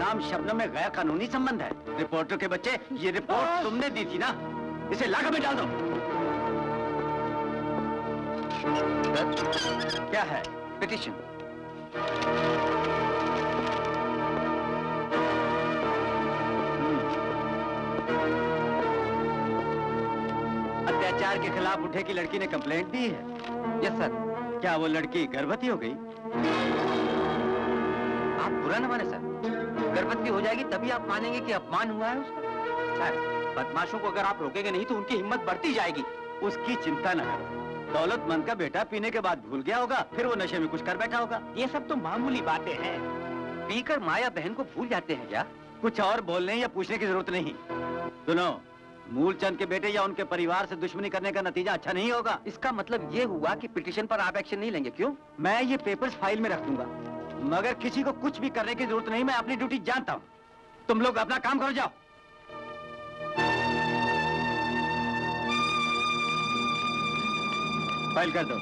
बदनाम शबनम में गैर कानूनी संबंध है। रिपोर्टर के बच्चे, ये रिपोर्ट तुमने दी थी ना, इसे लाकर में डाल दो। क्या है? पिटीशन। अत्याचार के खिलाफ उठे की लड़की ने कंप्लेंट दी है। Yes sir. क्या वो लड़की गर्भवती हो गई? आप बुरा न माने सर, गर्भवती हो जाएगी तभी आप मानेंगे कि अपमान हुआ है उसका। सर, बदमाशों को अगर आप रोकेंगे नहीं तो उनकी हिम्मत बढ़ती जाएगी। उसकी चिंता न करो, दौलतमंद का बेटा पीने के बाद भूल गया होगा, फिर वो नशे में कुछ कर बैठा होगा। ये सब तो मामूली बातें हैं। पीकर माया बहन को भूल जाते हैं क्या? कुछ और बोलने या पूछने की जरूरत नहीं। सुनो, मूलचंद के बेटे या उनके परिवार से दुश्मनी करने का नतीजा अच्छा नहीं होगा। इसका मतलब ये हुआ कि पिटीशन पर आप एक्शन नहीं लेंगे, क्यों? मैं ये पेपर्स फाइल में रख दूंगा, मगर किसी को कुछ भी करने की जरूरत नहीं। मैं अपनी ड्यूटी जानता हूँ। तुम लोग अपना काम करो, जाओ। फाइल कर दो।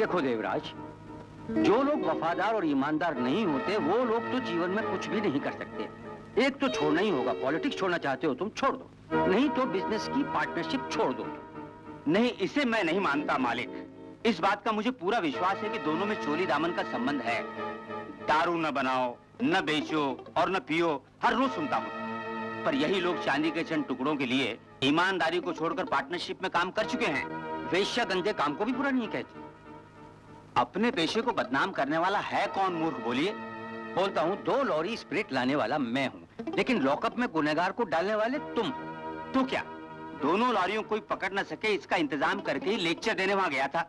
देखो देवराज, जो लोग वफादार और ईमानदार नहीं होते वो लोग तो जीवन में कुछ भी नहीं कर सकते। एक तो छोड़ना ही होगा। पॉलिटिक्स छोड़ना चाहते हो तुम, छोड़ दो, नहीं तो बिजनेस की पार्टनरशिप छोड़ दो। नहीं, इसे मैं नहीं मानता मालिक। इस बात का मुझे पूरा विश्वास है कि दोनों में चोली दामन का संबंध है। दारू न बनाओ, न बेचो और न पियो, हर रोज सुनता हूँ। पर यही लोग चांदी के चंद टुकड़ों के लिए ईमानदारी को छोड़कर पार्टनरशिप में काम कर चुके हैं। वेश्या गंदे काम को भी बुरा नहीं कहते। अपने पेशे को बदनाम करने वाला है कौन मूर्ख, बोलिए? बोलता हूँ, 2 लॉरी स्पिरिट लाने वाला मैं हूँ, लेकिन लॉकअप में गुनहगार को डालने वाले तुम। तो क्या दोनों लॉरियों कोई पकड़ न सके इसका इंतजाम करके ही लेक्चर देने वहां गया था।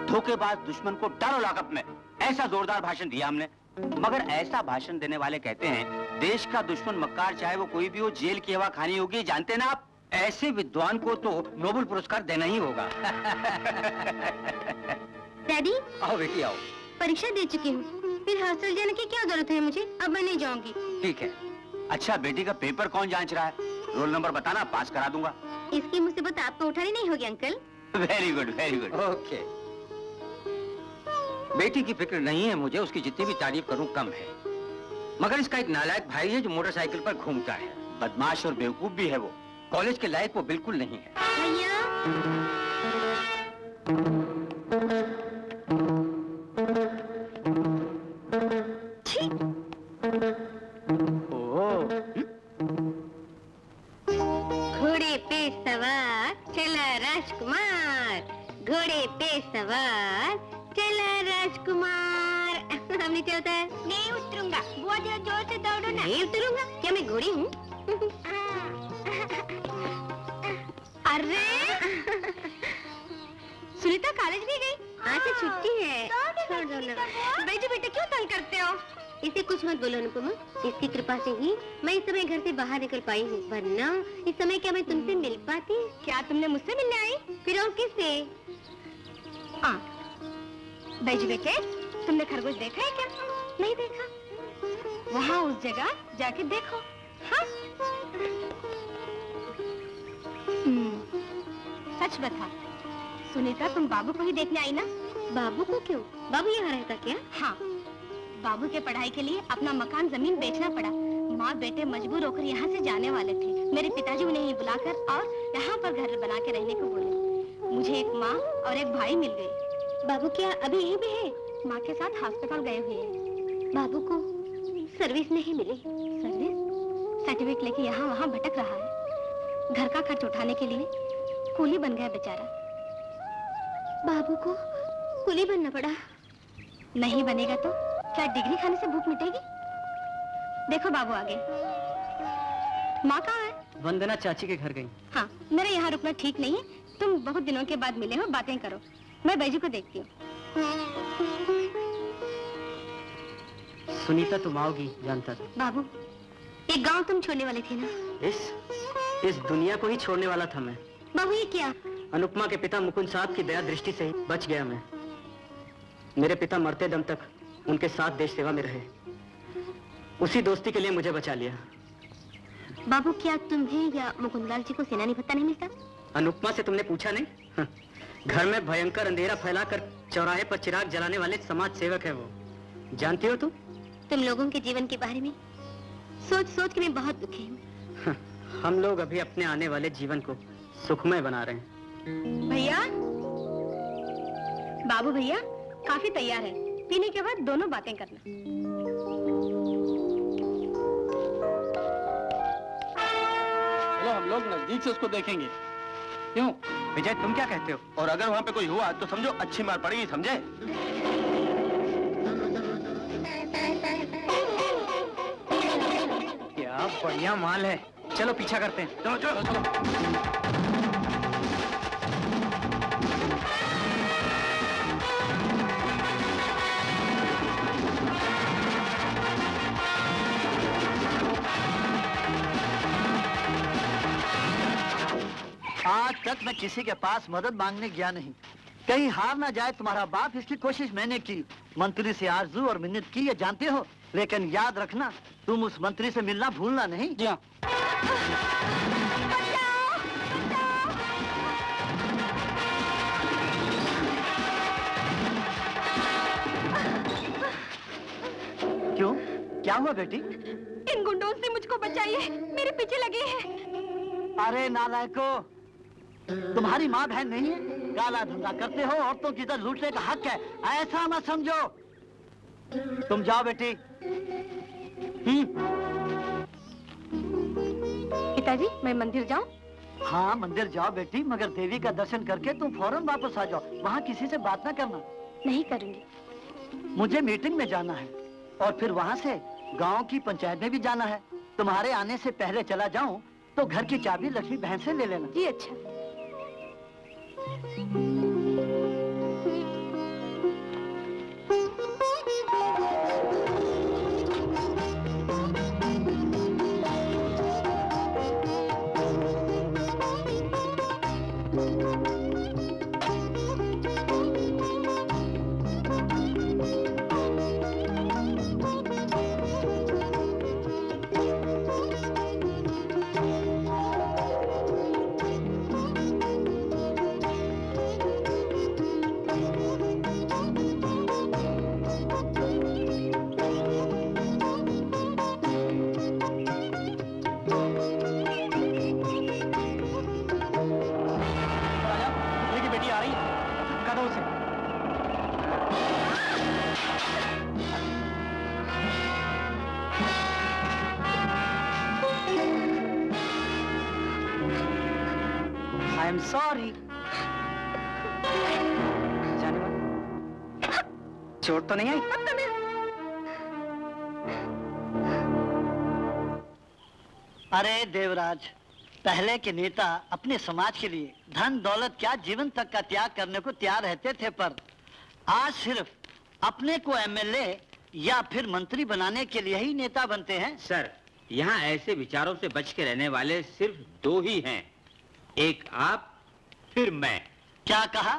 धोखेबाज दुश्मन को डालो लॉकअप में, ऐसा जोरदार भाषण दिया हमने। मगर ऐसा भाषण देने वाले कहते हैं देश का दुश्मन मक्कार चाहे वो कोई भी हो, जेल की हवा खानी होगी। जानते ना आप, ऐसे विद्वान को तो नोबेल पुरस्कार देना ही होगा। डैडी, आओ बेटी आओ। परीक्षा दे चुकी हूँ, फिर हॉस्टल जाने की क्या जरूरत है मुझे? अब मैं नहीं जाऊंगी। ठीक है। अच्छा, बेटी का पेपर कौन जांच रहा है? रोल नंबर बताना, पास करा दूंगा। इसकी मुसीबत आपको उठानी नहीं होगी uncle. Very good, very good. Okay. बेटी की फिक्र नहीं है मुझे, उसकी जितनी भी तारीफ करूं कम है। मगर इसका एक नालायक भाई है जो मोटरसाइकिल पर घूमता है। बदमाश और बेवकूफ भी है वो। कॉलेज के लायक वो बिल्कुल नहीं है। भैया, घोड़े पे सवार चला राजकुमार, घोड़े पे सवार चला राजकुमार। हम नीचे होता है। नहीं उतरूंगा, बहुत जोर से दौड़ो ना। नहीं उतरूंगा, क्या मैं घोड़ी हूँ? अरे सुनीता कॉलेज भी गई? आज से छुट्टी है। छोड़ दो ना। बेटे बेटे क्यों तंग करते हो? इसे कुछ मत बोलो अनुपमा, इसकी कृपा से ही मैं इस समय घर से बाहर निकल पाई हूँ, वरना इस समय क्या मैं तुमसे मिल पाती? क्या तुमने मुझसे मिलने आई? फिर और किससे? बैजू बेटे, तुमने खरगोश देखा है क्या? नहीं देखा। वहाँ उस जगह जाके देखो। हाँ? सच बता सुनीता, तुम बाबू को ही देखने आई ना? बाबू को क्यों? बाबू यहाँ रहता क्या? हाँ, बाबू के पढ़ाई के लिए अपना मकान जमीन बेचना पड़ा, माँ बेटे मजबूर होकर यहाँ से जाने वाले थे। मेरे पिताजी उन्हें ही बुलाकर और यहाँ पर घर बना के रहने को बोले। मुझे एक माँ और एक भाई मिल गए। बाबू क्या अभी यहीं पे है? माँ के साथ अस्पताल गए हुए हैं। बाबू को सर्विस नहीं मिली। सर्विस? सर्टिफिकेट लेके यहाँ वहाँ भटक रहा है। घर का खर्च उठाने के लिए कूली बन गया बेचारा। बाबू को कूली बनना पड़ा। नहीं बनेगा तो क्या डिग्री खाने से भूख मिटेगी? देखो बाबू आगे। माँ कहाँ है? वंदना चाची के घर गई। हाँ, मेरे यहाँ रुकना ठीक नहीं है। तुम बहुत दिनों के बाद मिले हो, बातें करो। मैं बैजू को देखती हूँ। सुनीता तुम आओगी जानता था। बाबू, ये गांव तुम छोड़ने वाले थे ना? इस दुनिया को ही छोड़ने वाला था मैं। बाबू ये क्या? अनुपमा के पिता मुकुंद साहब की दया दृष्टि से ही बच गया मैं। मेरे पिता मरते दम तक उनके साथ देश सेवा में रहे। उसी दोस्ती के लिए मुझे बचा लिया। बाबू क्या तुम्हें या मुकुंदलाल जी को सेनानी भत्ता नहीं मिलता? अनुपमा से तुमने पूछा नहीं? हाँ। घर में भयंकर अंधेरा फैलाकर चौराहे पर चिराग जलाने वाले समाज सेवक है वो। जानती हो तुम लोगों के जीवन के बारे में सोच सोच के मैं बहुत दुखी हूँ। हाँ। हम लोग अभी अपने आने वाले जीवन को सुखमय बना रहे हैं। भैया, बाबू भैया काफी तैयार है। पीने के बाद दोनों बातें करना। चलो हम लोग नजदीक से उसको देखेंगे। क्यों विजय, तुम क्या कहते हो? और अगर वहाँ पे कोई हुआ तो समझो अच्छी मार पड़ेगी, समझे? क्या बढ़िया माल है। चलो पीछा करते हैं। चलो चलो चलो। आज तक मैं किसी के पास मदद मांगने गया नहीं। कहीं हार ना जाए तुम्हारा बाप, इसकी कोशिश मैंने की। मंत्री से आरजू और मिन्नत की, ये जानते हो। लेकिन याद रखना, तुम उस मंत्री से मिलना भूलना नहीं। जी हाँ। क्यों, क्या हुआ बेटी? इन गुंडों से मुझको बचाइए, मेरे पीछे लगे हैं। अरे नालायको, तुम्हारी माँ बहन नहीं है? काला धंधा करते हो, औरतों की इज्जत लूटने का हक है, ऐसा मत समझो। तुम जाओ बेटी। पिताजी, मैं मंदिर जाऊं? हाँ मंदिर जाओ बेटी, मगर देवी का दर्शन करके तुम फौरन वापस आ जाओ। वहाँ किसी से बात ना करना। नहीं करूंगी। मुझे मीटिंग में जाना है और फिर वहाँ से गांव की पंचायत में भी जाना है। तुम्हारे आने से पहले चला जाऊं तो घर की चाबी लक्ष्मी बहन से ले लेना। जी अच्छा। I am sorry. जाने वाली चोट तो नहीं आई? अरे देवराज, पहले के नेता अपने समाज के लिए धन दौलत क्या जीवन तक का त्याग करने को तैयार रहते थे, पर आज सिर्फ अपने को एमएलए या फिर मंत्री बनाने के लिए ही नेता बनते हैं। सर, यहाँ ऐसे विचारों से बच के रहने वाले सिर्फ दो ही हैं, एक आप, फिर मैं। क्या कहा?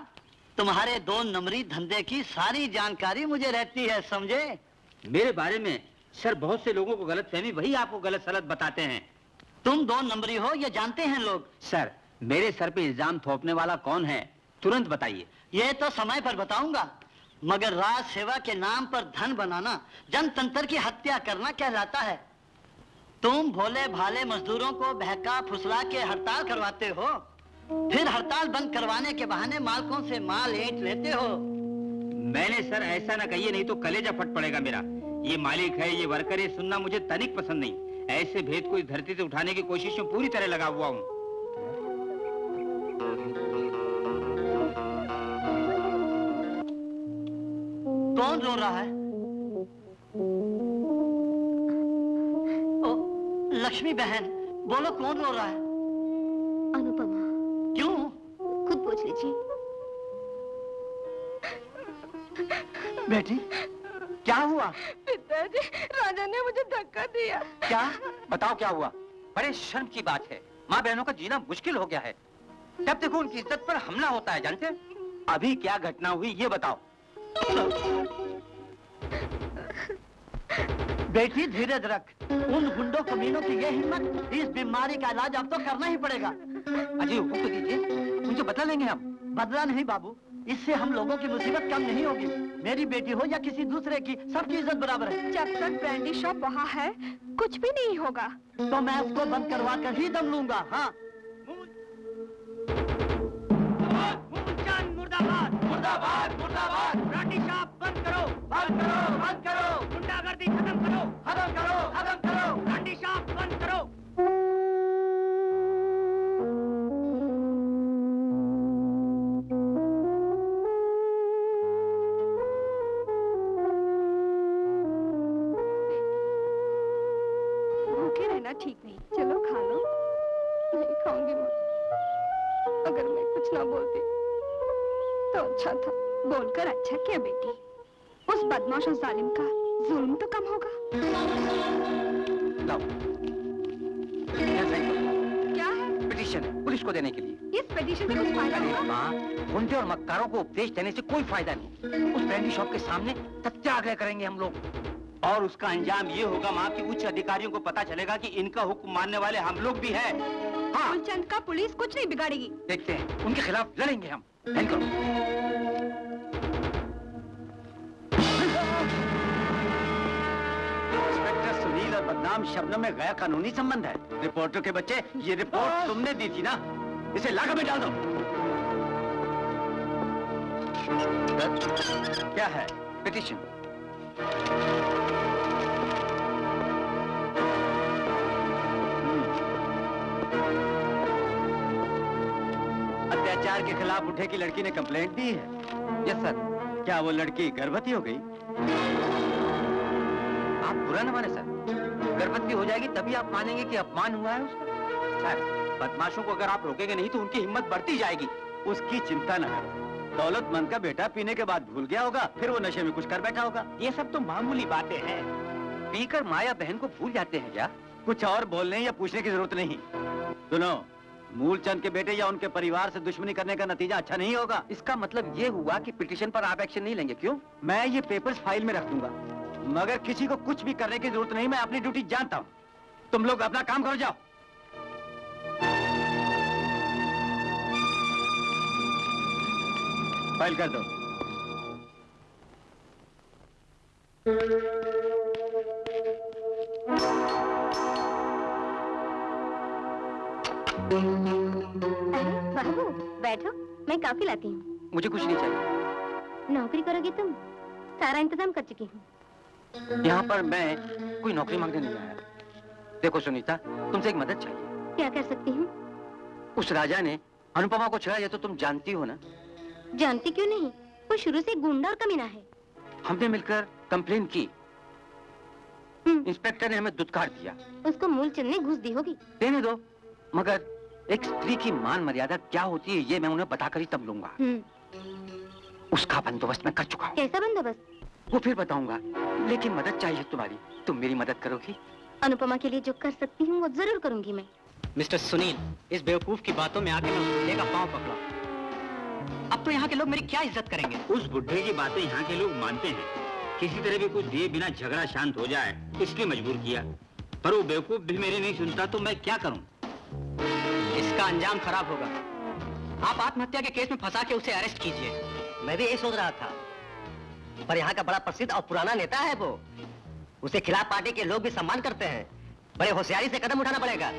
तुम्हारे दो नंबरी धंधे की सारी जानकारी मुझे रहती है, समझे? मेरे बारे में सर बहुत से लोगों को गलतफहमी, वही आपको गलत सलत बताते हैं। तुम दो नंबरी हो ये जानते हैं लोग। सर, मेरे सर पे इल्जाम थोपने वाला कौन है, तुरंत बताइए। ये तो समय पर बताऊंगा, मगर राज सेवा के नाम पर धन बनाना, जनतंत्र की हत्या करना कहलाता है। तुम भोले भाले मजदूरों को बहका फुसला के हड़ताल करवाते हो, फिर हड़ताल बंद करवाने के बहाने मालकों से माल ऐंठ लेते हो। मैंने सर ऐसा ना कहिए, नहीं तो कलेजा फट पड़ेगा मेरा। ये मालिक है, ये वर्कर, ये सुनना मुझे तनिक पसंद नहीं। ऐसे भेद को इस धरती से उठाने की कोशिश में पूरी तरह लगा हुआ हूँ। कौन रो रहा है? ओ, लक्ष्मी बहन, बोलो कौन रो रहा है? अनुपमा। क्यों? खुद पूछ लीजिए। बेटी, क्या हुआ? पिताजी, राजा ने मुझे धक्का दिया। क्या? बताओ क्या हुआ? बड़े शर्म की बात है, माँ बहनों का जीना मुश्किल हो गया है। जब देखो उनकी इज्जत पर हमला होता है, जानते हैं? अभी क्या घटना हुई ये बताओ। बेटी धीरज रख। उन गुंडों कमीनों की ये हिम्मत, इस बीमारी का इलाज अब तो करना ही पड़ेगा। अजय हुक्म तो दीजिए, उनसे बदला लेंगे हम। बदला नहीं बाबू, इससे हम लोगों की मुसीबत कम नहीं होगी। मेरी बेटी हो या किसी दूसरे की, सबकी इज्जत बराबर है। जब तक ब्रांडी शॉप वहाँ है, कुछ भी नहीं होगा। तो मैं उसको बंद करवा कर ही दम लूंगा। हाँ, मुर्दाबाद मुर्दाबाद मुर्दाबाद। ब्रांडी शॉप बंद करो, बंद करो, बंद करो। गुंडागर्दी खत्म करो, खत्म करो, खत्म करो। ब्रांडी शॉप बंद करो। भूखे रहना ठीक नहीं, चलो खा लो। नहीं खाऊंगी माँ। अगर मैं कुछ ना बोलती तो अच्छा था। बोलकर अच्छा क्या बेटी? उस बदमाश और जालिम का जुल्म तो कम होगा। लाओ, ये सही करो। क्या है? पिटीशन है, पुलिस को देने के लिए। इस पिटीशन से कुछ फायदा अरे होगा? माँ, गुंडे और मक्कारों को उपदेश देने से कोई फायदा नहीं। उस ब्रांडी शॉप के सामने सत्याग्रह करेंगे हम लोग। और उसका अंजाम ये होगा माँ कि उच्च अधिकारियों को पता चलेगा कि इनका हुक्म मानने वाले हम लोग भी हैं। हाँ, फूलचंद का पुलिस कुछ नहीं बिगाड़ेगी। देखते हैं, उनके खिलाफ लड़ेंगे हम। साइन करो। इंस्पेक्टर सुनील और बदनाम शबनम में गैर कानूनी संबंध है। रिपोर्टर के बच्चे, ये रिपोर्ट तुमने दी थी ना, इसे लाकर में डाल दो। क्या है? पिटीशन। अत्याचार के खिलाफ उठे की लड़की ने कंप्लेंट दी है। Yes sir. क्या वो लड़की गर्भवती हो गई? आप बुरा न माने सर, गर्भवती हो जाएगी तभी आप मानेंगे कि अपमान हुआ है उसका। सर, बदमाशों को अगर आप रोकेंगे नहीं तो उनकी हिम्मत बढ़ती जाएगी। उसकी चिंता न करो, दौलतमंद का बेटा पीने के बाद भूल गया होगा, फिर वो नशे में कुछ कर बैठा होगा। ये सब तो मामूली बातें हैं। पीकर माया बहन को भूल जाते हैं क्या? कुछ और बोलने या पूछने की जरूरत नहीं। सुनो, मूलचंद के बेटे या उनके परिवार से दुश्मनी करने का नतीजा अच्छा नहीं होगा। इसका मतलब ये हुआ कि पिटीशन पर आप एक्शन नहीं लेंगे। क्यों? मैं ये पेपर्स फाइल में रख दूंगा, मगर किसी को कुछ भी करने की जरूरत नहीं। मैं अपनी ड्यूटी जानता हूँ। तुम लोग अपना काम करो, जाओ। फाइल कर दो। बाबू बैठो, मैं कॉफी लाती हूँ। मुझे कुछ नहीं चाहिए। नौकरी करोगे तुम? सारा इंतजाम कर चुकी हूँ। यहाँ पर मैं कोई नौकरी मांगने नहीं आया। देखो सुनीता, तुमसे एक मदद चाहिए। क्या कर सकती हूँ? उस राजा ने अनुपमा को छेड़ा, ये तो तुम जानती हो ना। जानती क्यों नहीं, वो शुरू से गुंडा और कमीना है। हमने मिलकर कंप्लेन की, इंस्पेक्टर ने हमें दुत्कार दिया। उसको मूलचंद ने घूस दी होगी। देने दो, मगर एक स्त्री की मान मर्यादा क्या होती है ये मैं उन्हें बताकर ही तब लूंगा। उसका बंदोबस्त मैं कर चुका हूँ। कैसा बंदोबस्त? वो फिर बताऊंगा, लेकिन मदद चाहिए तुम्हारी। तुम मेरी मदद करोगी? अनुपमा के लिए जो कर सकती हूँ वो जरूर करूंगी मैं। मिस्टर सुनील, इस बेवकूफ की बातों में आके मैं उस बुढ़े का पांव पकड़ा। अब तो यहाँ के लोग मेरी क्या इज्जत करेंगे? उस बुढ़े की बातें यहाँ के लोग मानते हैं। किसी तरह भी कुछ दिए बिना झगड़ा शांत हो जाए, इसलिए मजबूर किया। पर वो बेवकूफ भी मेरी नहीं सुनता तो मैं क्या करूं? इसका अंजाम खराब होगा। आप आत्महत्या के केस में फंसा के उसे अरेस्ट कीजिए। मैं भी यही सोच रहा था, पर यहाँ का बड़ा प्रसिद्ध और पुराना नेता है वो। उसे खिलाफ पार्टी के लोग भी सम्मान करते हैं। बड़े होशियारी से कदम उठाना पड़ेगा।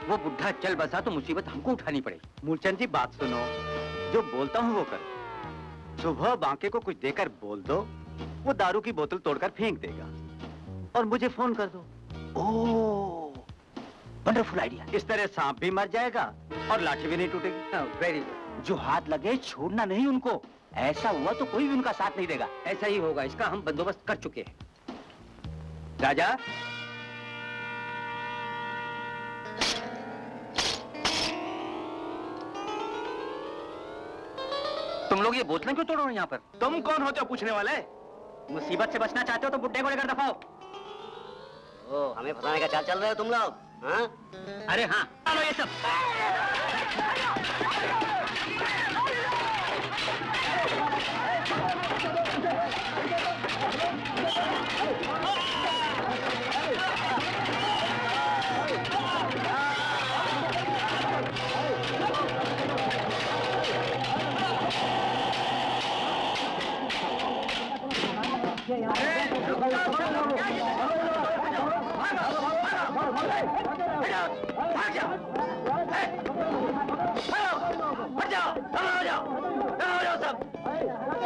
वो बुढ़ा चल बसा तो मुसीबत हमको उठानी पड़ेगी। मूलचंद जी बात सुनो, जो बोलता हूँ वो कर। सुबह बांके को कुछ देकर बोल दो, वो दारू की बोतल तोड़कर फेंक देगा और मुझे फोन कर दो। ओह, वंडरफुल आइडिया। इस तरह सांप भी मर जाएगा और लाठी भी नहीं टूटेगी। Very good. जो हाथ लगे छोड़ना नहीं उनको। ऐसा हुआ तो कोई भी उनका साथ नहीं देगा। ऐसा ही होगा, इसका हम बंदोबस्त कर चुके हैं। राजा, तुम लोग ये बोतलें क्यों तोड़ रहे हो यहाँ पर? तुम कौन होते हो पूछने वाले? मुसीबत से बचना चाहते हो तो बुड्ढे को लेकर दफाओ। ओ, हमें फंसाने का चाल चल रहे हो तुम लोग? हाँ? अरे हाँ, चलो ये सब।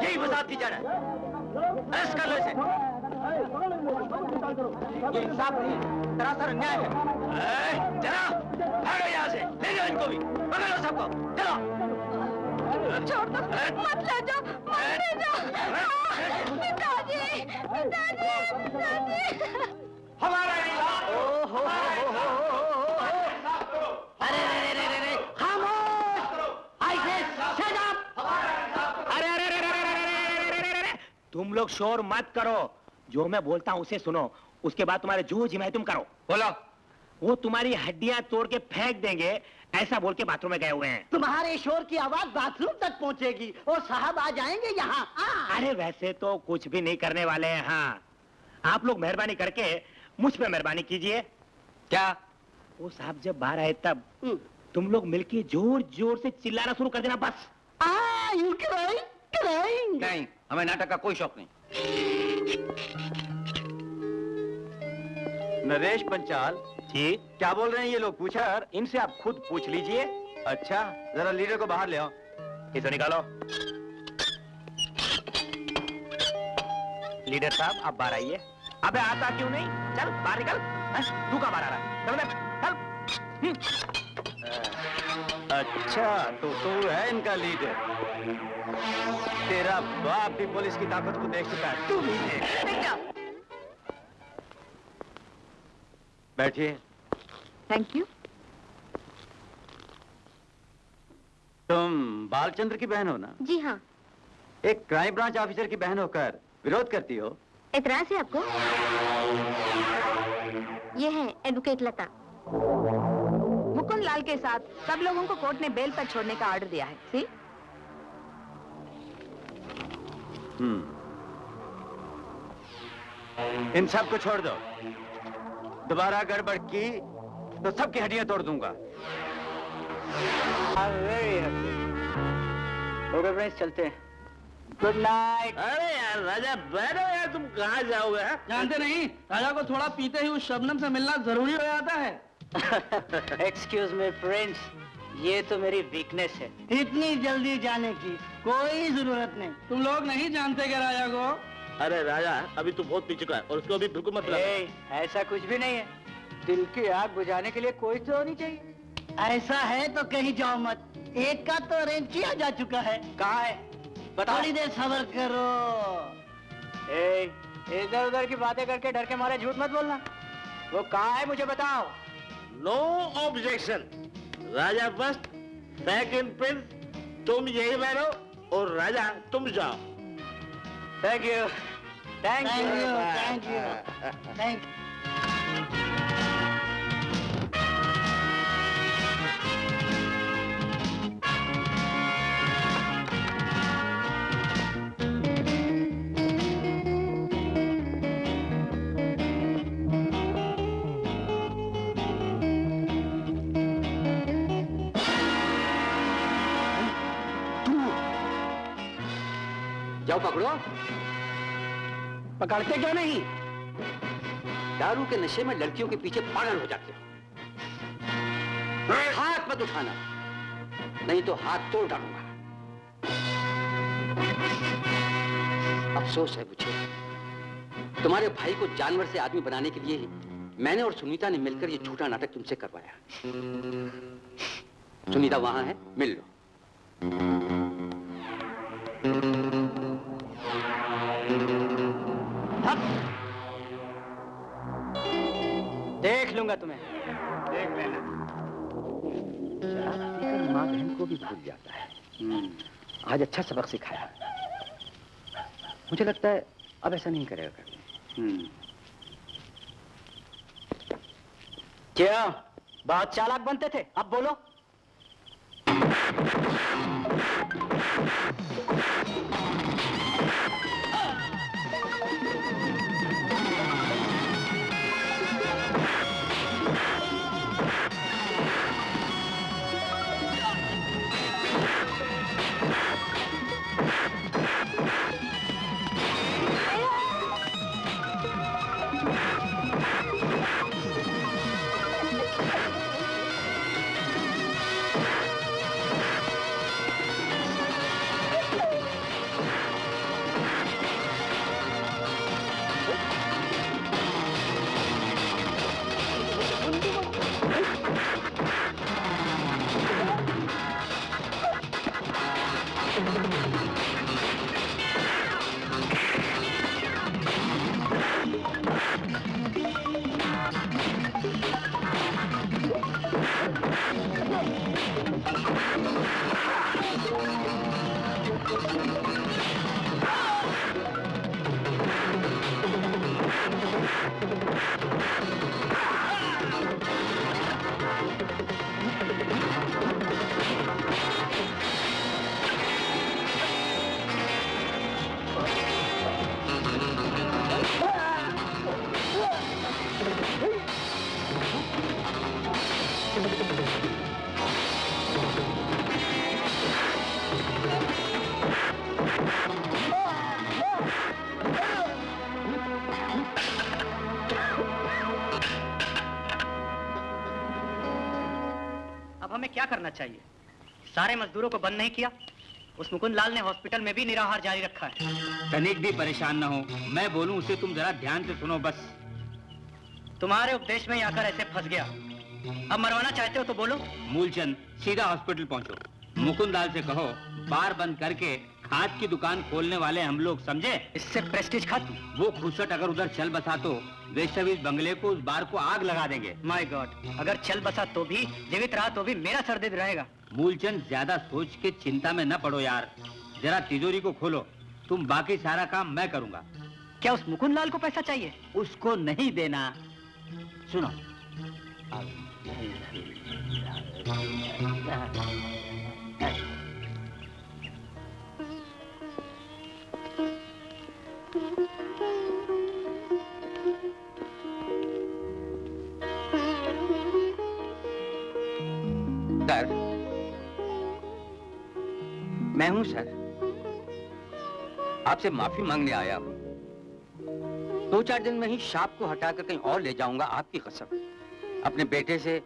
यही फसाद की जड़ है। अरेस्ट कर लो इसे। ये इंसाफ नहीं, सरासर अन्याय है। चलो, भागो यहाँ से, ले जाओ इनको भी, पकड़ो सबको, चलो। छोड़ दो, मत ले जाओ, मत ले जाओ। पिताजी, पिताजी, पिताजी। हमारा अरे अरे अरे अरे अरे, खामोश! I say, shut up! अरे अरे अरे अरे अरे अरे अरे, तुम लोग शोर मत करो। जो मैं बोलता हूँ उसे सुनो, उसके बाद तुम्हारे जो जिम्मे तुम करो। बोलो। वो तुम्हारी हड्डियां तोड़ के फेंक देंगे, ऐसा बोल के बाथरूम में गए हुए हैं। तुम्हारे शोर की आवाज बाथरूम तक पहुंचेगी और साहब आ जाएंगे यहाँ। अरे वैसे तो कुछ भी नहीं करने वाले हैं। हाँ, आप लोग मेहरबानी करके मुझ पे मेहरबानी कीजिए। क्या? वो साहब जब बाहर आए तब तुम लोग मिलके जोर जोर से चिल्लाना शुरू कर देना बस। You crying? Crying? नहीं, हमें नाटक का कोई शौक नहीं। नरेश पंचाल जी, क्या बोल रहे हैं ये लोग? पूछा यार। इनसे आप खुद पूछ लीजिए। अच्छा, जरा लीडर को बाहर ले आओ। इसे निकालो। लीडर साहब आप बाहर आइए। अबे आता क्यों नहीं? चल बाहर निकल। तू कहाँ बाहर आ रहा है? चल बे, चल। अच्छा, तो तू है इनका लीडर। तेरा बाप भी पुलिस की ताकत को देख चुका है, तू भी देख। बैठिए। Thank you. तुम बालचंद्र की बहन हो ना? जी हाँ। एक क्राइम ब्रांच ऑफिसर की बहन होकर विरोध करती हो? एतराज है आपको? ये है एडवोकेट लता। मुकुंद लाल के साथ सब लोगों को कोर्ट ने बेल पर छोड़ने का ऑर्डर दिया है। सी? इन सब को छोड़ दो। दोबारा गड़बड़ की तो सबकी हड्डियां तोड़ दूंगा। ओके फ्रेंड्स, चलते हैं। Good night. अरे यार राजा, बैठो यार, तुम कहाँ जाओगे? जानते नहीं, राजा को थोड़ा पीते ही उस शबनम से मिलना जरूरी हो जाता है। एक्सक्यूज मी फ्रेंड्स, ये तो मेरी वीकनेस है। इतनी जल्दी जाने की कोई जरूरत नहीं। तुम लोग नहीं जानते क्या राजा को? अरे राजा, अभी तू बहुत पी चुका है और उसको अभी बिल्कुल मत ऐसा कुछ भी नहीं है। दिल की आग बुझाने के लिए कोई तो होनी चाहिए। ऐसा है तो कहीं जाओ मत। एक का तो अरेंज किया जा चुका है। कहाँ है? बताओ। थोड़ी देर सब्र करो। इधर उधर की बातें करके डर के मारे झूठ मत बोलना। वो कहाँ है मुझे बताओ। No objection. राजा फर्स्ट, सेकंड प्रिंस, तुम यही बैठो और राजा तुम जाओ। Thank you. Thank thank you. You, thank you, thank you. जाओ पकड़ो। पकड़ते क्यों नहीं? दारू के नशे में लड़कियों के पीछे पागल हो जाते हो। हाथ मत उठाना, नहीं तो हाथ तोड़ डालूंगा। अफसोस है मुझे, तुम्हारे भाई को जानवर से आदमी बनाने के लिए ही मैंने और सुनीता ने मिलकर ये झूठा नाटक तुमसे करवाया। सुनीता वहां है, मिल लो। देख लूंगा तुम्हें। देख लेना। माँ बहन को भी भूल जाता है। आज अच्छा सबक सिखाया। मुझे लगता है अब ऐसा नहीं करेगा कभी। क्या बहुत चालाक बनते थे, अब बोलो। क्या करना चाहिए? सारे मजदूरों को बंद नहीं किया, उस मुकुंद लाल ने हॉस्पिटल में भी निराहार जारी रखा है। तनिक भी परेशान न हो, मैं बोलूं उसे तुम जरा ध्यान से सुनो बस। तुम्हारे उपदेश में ही आकर ऐसे फंस गया, अब मरवाना चाहते हो तो बोलो। मूलचंद, सीधा हॉस्पिटल पहुंचो, मुकुंद लाल से कहो बार बंद करके खाद की दुकान खोलने वाले हम लोग, समझे? इससे प्रेस्टीज खत्म। वो खुसट अगर उधर चल बसा तो वेस्टर्न इस बंगले को, उस बार को आग लगा देंगे। माय गॉड, अगर चल बसा तो भी, जीवित रहा तो भी मेरा सरदर्द रहेगा। मूलचंद, ज्यादा सोच के चिंता में न पड़ो यार, जरा तिजोरी को खोलो, तुम बाकी सारा काम मैं करूंगा। क्या उस मुकुंद लाल को पैसा चाहिए? उसको नहीं देना। सुनो, सर, मैं हूं सर, आपसे माफी मांगने आया हूं। 2-4 दिन में ही शाप को हटाकर कहीं और ले जाऊंगा, आपकी कसम। अपने बेटे से,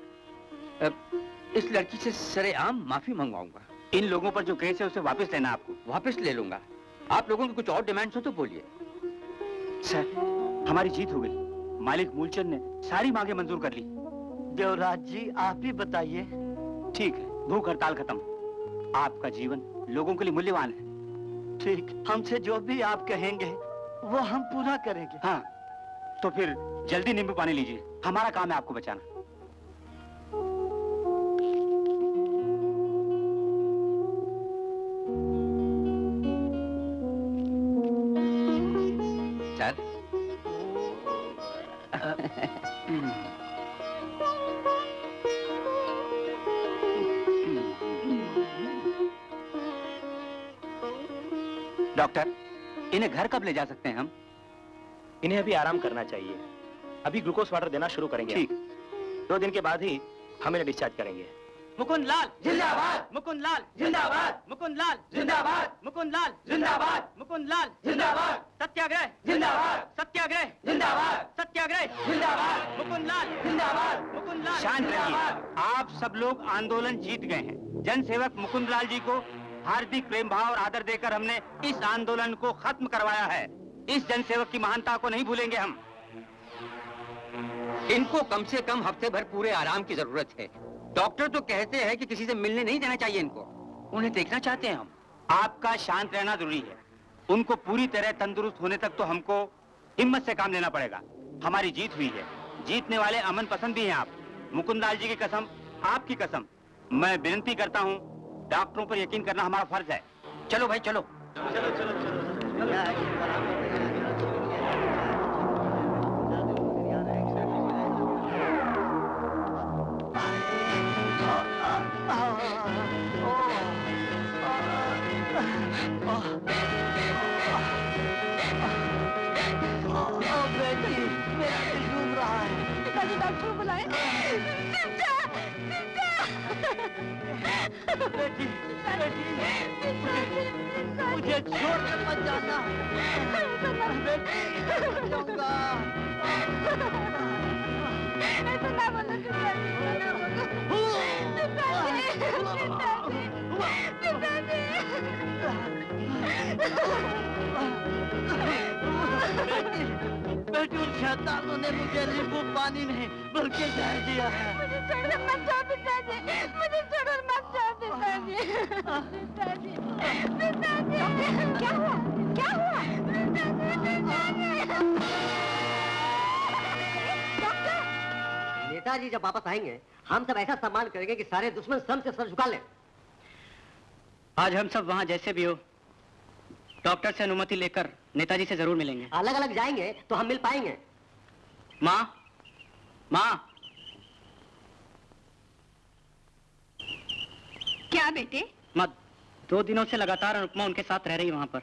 इस लड़की से सरेआम माफी मंगवाऊंगा। इन लोगों पर जो केस है उसे वापस लेना आपको। वापस ले लूंगा। आप लोगों की कुछ और डिमांड्स हो तो बोलिए। सर, हमारी जीत हो गई, मालिक मूलचंद ने सारी मांगे मंजूर कर ली। देवराज जी, आप ही बताइए। ठीक है, भूख हड़ताल खत्म। आपका जीवन लोगों के लिए मूल्यवान है। ठीक, हमसे जो भी आप कहेंगे वो हम पूरा करेंगे। हाँ, तो फिर जल्दी नींबू पानी लीजिए, हमारा काम है आपको बचाना। सर, डॉक्टर, इन्हें घर कब ले जा सकते हैं हम? इन्हें अभी आराम करना चाहिए, अभी ग्लूकोज वाटर देना शुरू करेंगे। ठीक। 2 दिन के बाद ही हम इन्हें डिस्चार्ज करेंगे। मुकुंद लाल जिंदाबाद मुकुंद लाल जिंदाबाद मुकुंद लाल जिंदाबाद मुकुंद लाल जिंदाबाद मुकुंद लाल जिंदाबाद सत्याग्रह जिंदाबाद सत्याग्रह जिंदाबाद सत्याग्रह जिंदाबाद मुकुंद लाल जिंदाबाद मुकुंद लाल शांत जिंदाबाद। रहिए। आप सब लोग आंदोलन जीत गए हैं। जनसेवक मुकुंद लाल जी को हार्दिक प्रेम भाव और आदर देकर हमने इस आंदोलन को खत्म करवाया है। इस जनसेवक की महानता को नहीं भूलेंगे हम। इनको कम से कम हफ्ते भर पूरे आराम की जरूरत है। डॉक्टर तो कहते हैं कि किसी से मिलने नहीं देना चाहिए इनको। उन्हें देखना चाहते हैं हम। आपका शांत रहना जरूरी है। उनको पूरी तरह तंदुरुस्त होने तक तो हमको हिम्मत से काम लेना पड़ेगा। हमारी जीत हुई है। जीतने वाले अमन पसंद भी हैं आप। मुकुंद लाल जी की कसम, आपकी कसम, मैं विनती करता हूँ, डॉक्टरों पर यकीन करना हमारा फर्ज है। चलो भाई चलो। पिताजी डॉक्टर को बुलाएं। बेटी मुझे छोड़ कर मत जाना बेटी, जाऊंगा। ऐसा ना बोलो पिताजी, ऐसा ना बेटी उन शैतानों ने मुझे नींबू पानी नहीं बल्कि जहर दिया है। मुझे छोड़कर मत जाओ पिताजी, मुझे छोड़कर मत जाओ पिताजी। पिताजी, पिताजी, क्या हुआ? क्या हुआ? डॉक्टर! नेताजी जब वापस आएंगे हम सब ऐसा सम्मान करेंगे कि सारे दुश्मन सम से सर झुका लें। आज हम सब वहाँ जैसे भी हो डॉक्टर से अनुमति लेकर नेताजी से जरूर मिलेंगे। अलग अलग जाएंगे तो हम मिल पाएंगे। माँ, माँ। क्या बेटे? माँ, 2 दिनों से लगातार अनुपमा उनके साथ रह रही है वहाँ पर।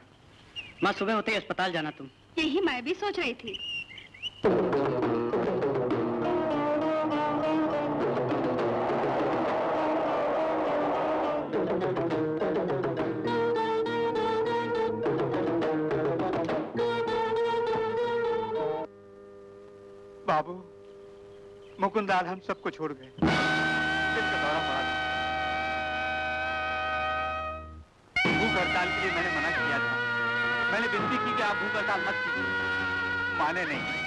माँ, सुबह होते ही अस्पताल जाना तुम। यही मैं भी सोच रही थी। बाबू, मुकुंद लाल हम सबको छोड़ गए। इसका बड़ा बात। भूख हड़ताल के लिए मैंने मना किया था। मैंने विनती की कि आप भूख हड़ताल मत कीजिए, माने नहीं।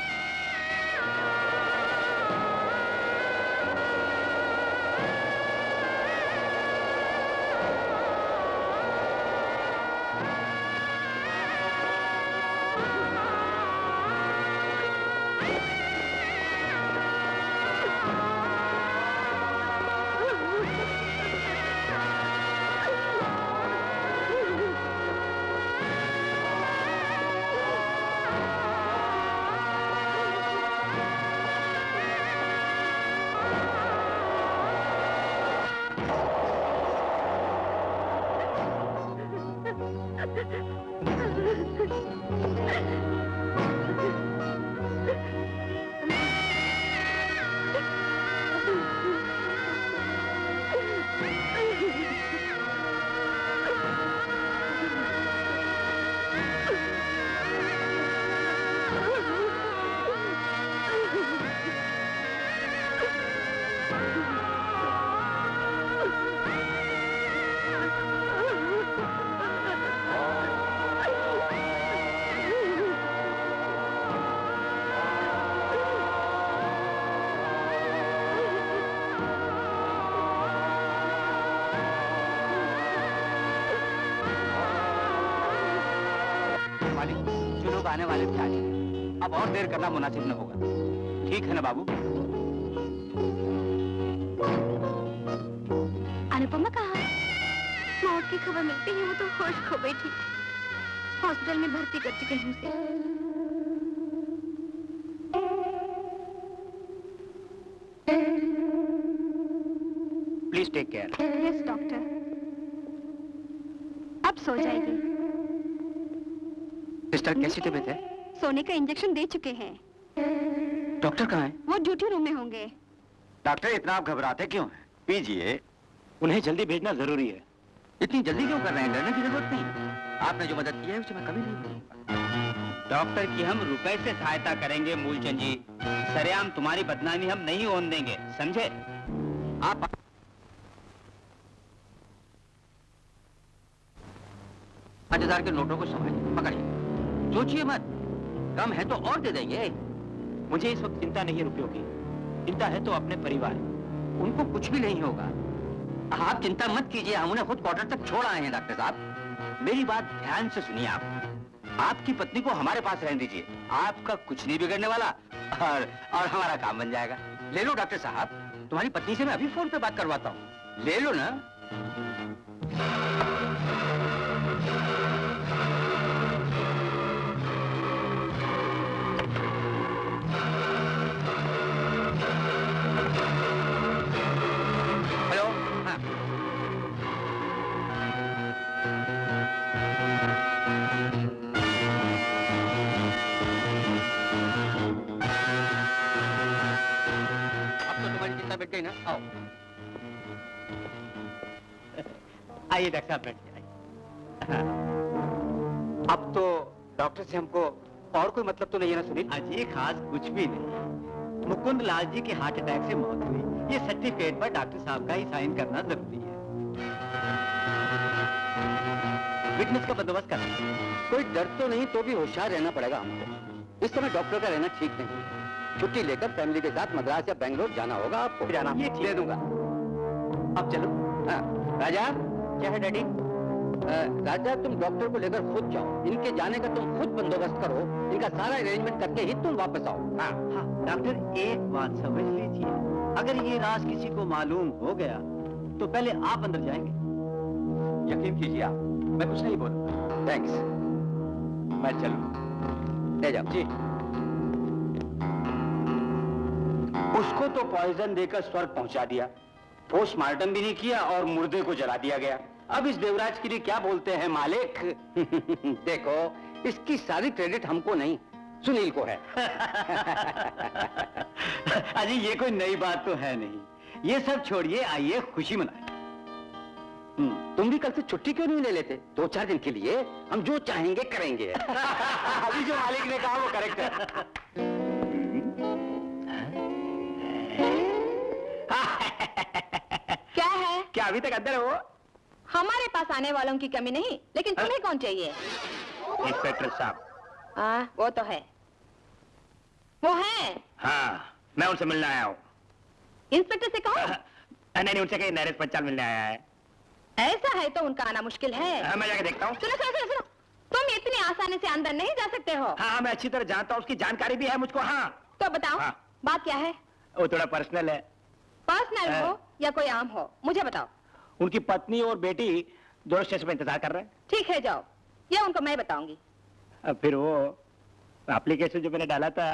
आने वाले थे आज। अब और देर करना मुनासिब न होगा। ठीक है ना बाबू? अनुपमा कहाँ? मौत की खबर मिलती है वो तो होश खो बैठी। हॉस्पिटल में भर्ती कर चुके हैं उसे। Please take care. Yes doctor. अब सो जाएगी। सिस्टर कैसी तबीयत है? सोने का इंजेक्शन दे चुके हैं। डॉक्टर कहाँ है? वो ड्यूटी रूम में होंगे। डॉक्टर इतना आप घबराते क्यों हैं? पीजिए। उन्हें जल्दी भेजना जरूरी है। इतनी जल्दी क्यों कर रहे हैं? डरने की जरूरत नहीं। आपने जो मदद की है उसे मैं कभी नहीं भूलूंगा। डॉक्टर की हम रुपए से सहायता करेंगे मूलचंद जी। सरेआम तुम्हारी बदनामी हम नहीं होने देंगे, समझे? आप 5,000 के नोटों को संभालिए, पकड़िए, सोचिए मत, कम है तो और दे देंगे। मुझे इस वक्त चिंता नहीं है रुपयों की, चिंता है तो अपने परिवार। उनको कुछ भी नहीं होगा, आप चिंता मत कीजिए, हम उन्हें खुद क्वार्टर तक छोड़ आए हैं डॉक्टर साहब। मेरी बात ध्यान से सुनिए आप। आपकी पत्नी को हमारे पास रहने दीजिए, आपका कुछ नहीं बिगड़ने वाला और हमारा काम बन जाएगा। ले लो डॉक्टर साहब, तुम्हारी पत्नी से मैं अभी फोन पे बात करवाता हूँ, ले लो ना। हेलो, हाँ। अब तो तुम्हारी चिंता मिट गई ना? आओ। आइए डॉक्टर साहब, बैठिए, आइए। अब तो डॉक्टर से हमको और कोई मतलब तो नहीं है ना सुनील? अजी खास कुछ भी नहीं। मुकुंद लाल जी की हार्ट अटैक से मौत हुई, ये सर्टिफिकेट पर डॉक्टर साहब का ही साइन करना जरूरी है। विटनेस का बंदोबस्त करना है। कोई डर तो नहीं, तो भी होशियार रहना पड़ेगा हमको। इस समय डॉक्टर का रहना ठीक नहीं। छुट्टी लेकर फैमिली के साथ मद्रास या बेंगलोर जाना होगा आपको। जाना ये दे दूंगा। अब चलो। हाँ, राजा, क्या है डैडी? राजा तुम डॉक्टर को लेकर खुद जाओ, इनके जाने का तुम खुद बंदोबस्त करो, इनका सारा अरेंजमेंट करके ही तुम वापस आओ। हाँ, हाँ डॉक्टर, एक बात समझ लीजिए, अगर ये राज किसी को मालूम हो गया तो पहले आप अंदर जाएंगे। यकीन कीजिए आप, मैं कुछ नहीं बोलूंगा। थैंक्स। मैं चलूं। ले जाओ। जी। उसको तो पॉइजन देकर स्वर्ग पहुंचा दिया, पोस्टमार्टम भी नहीं किया और मुर्दे को जला दिया गया। अब इस देवराज के लिए क्या बोलते हैं मालिक? देखो, इसकी सारी क्रेडिट हमको नहीं, सुनील को है। अजी ये कोई नई बात तो है नहीं, ये सब छोड़िए, आइए खुशी मनाएं। तुम भी कल से छुट्टी क्यों नहीं ले लेते? 2-4 दिन के लिए हम जो चाहेंगे करेंगे। अभी जो मालिक ने कहा वो करेक्ट है। क्या है? क्या अभी तक अंदर हो? हमारे पास आने वालों की कमी नहीं, लेकिन तुम्हें कौन चाहिए? इंस्पेक्टर साहब। हाँ, वो तो है। वो है? हाँ, मैं उनसे मिलने आया हूँ। इंस्पेक्टर से कहो। नहीं, उनसे कहीं नरेश पंचाल मिलने आया है। ऐसा है तो उनका आना मुश्किल है। हाँ, मैं जाके देखता हूँ। सुनो सुनो सुनो सुनो, तुम इतनी आसानी से अंदर नहीं जा सकते हो। हाँ, मैं अच्छी तरह जानता हूँ, उसकी जानकारी भी है मुझको। हाँ, तो बताओ, हाँ। बात क्या है? वो थोड़ा पर्सनल है। पर्सनल हो या कोई आम हो, मुझे बताओ। उनकी पत्नी और बेटी दोनों स्टेशन पे इंतजार कर रहे हैं। ठीक है, जाओ, ये उनको मैं बताऊंगी। अब फिर वो एप्लीकेशन जो मैंने डाला था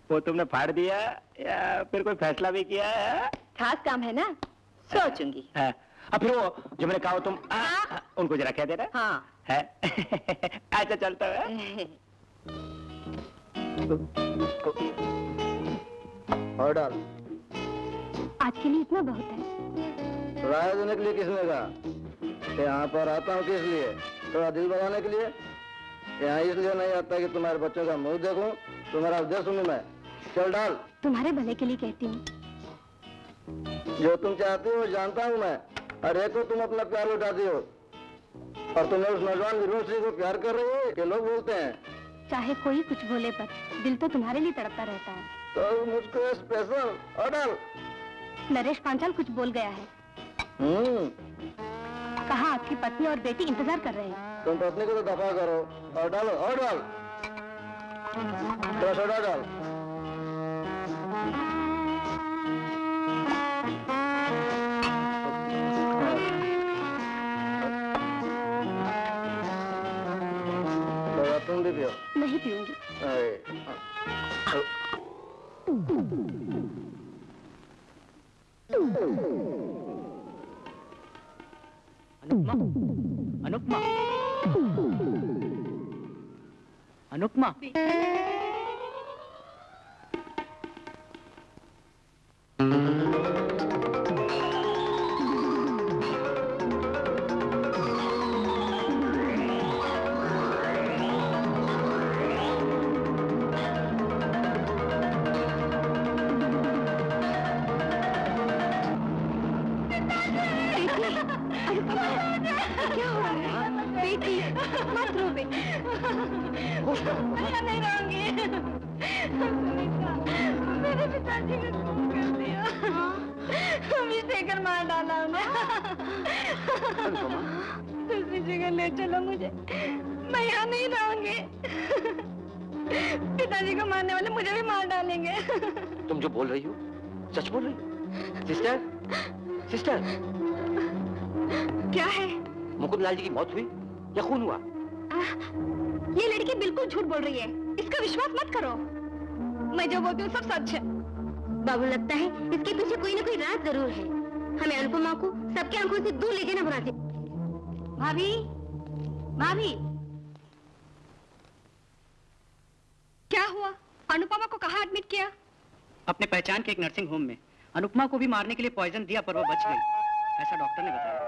वो तुमने फाड़ दिया या फिर कोई फैसला भी किया है? खास काम है ना, सोचूंगी। हाँ। अब फिर वो जो मैंने कहा वो तुम हाँ। उनको जरा कह देना हाँ। है। अच्छा चलता है। और डाल। आज के लिए इतना बहुत है। राय देने के लिए किसने कहा? यहाँ पर आता हूँ किस लिए? थोड़ा दिल बनाने के लिए? यहाँ इसलिए नहीं आता कि तुम्हारे बच्चों का मुंह देखूं, तुम्हारा उद्देश्य सुनूं मैं। चल डाल। तुम्हारे भले के लिए कहती हूँ। जो तुम चाहती हो जानता हूँ मैं। हर एक को तुम अपना प्यार लुटाती हो, और तुम उस नौजवान यूनिवर्सिटी को प्यार कर रही हो कि लोग बोलते हैं। चाहे कोई कुछ बोले, पर दिल तो तुम्हारे लिए तड़पता रहता है। तो मुझको स्पेशल और डाल। नरेश पांचाल कुछ बोल गया है। कहा आपकी पत्नी और बेटी इंतजार कर रहे हैं। तुम पत्नी को तो दफा करो और डालो और डाल। थोड़ा सोडा डाल। थोड़ा तुम भी पियो। नहीं पीऊंगी। अनुपमा, अनुपमा, अनुपमा। क्या हो रहा है? बेटी, मत रो बेटी। मैं यहाँ नहीं रहूंगी। सुनीता, मेरे पिताजी ने खून कर दिया। विष देकर मार डाला उन्हें। दूसरी जगह ले चलो मुझे, मैं यहाँ नहीं रहूंगी। पिताजी को मारने वाले मुझे भी मार डालेंगे। तुम जो बोल रही हो सच बोल रही हो? सिस्टर, सिस्टर, क्या है? मुकुंद लाल जी की मौत हुई या खून हुआ? ये लड़की बिल्कुल झूठ बोल रही है, इसका विश्वास मत करो। मैं जो बोलती हूँ सब सच है। बाबू, लगता है इसके पीछे कोई ना कोई राज जरूर है। हमें अनुपमा को सबके आंखों से दूर ले जाना बनाते। भाभी, भाभी, क्या हुआ? अनुपमा को कहाँ एडमिट किया? अपने पहचान के एक नर्सिंग होम में। अनुपमा को भी मारने के लिए पॉइजन दिया पर वो बच गई, ऐसा डॉक्टर ने बताया।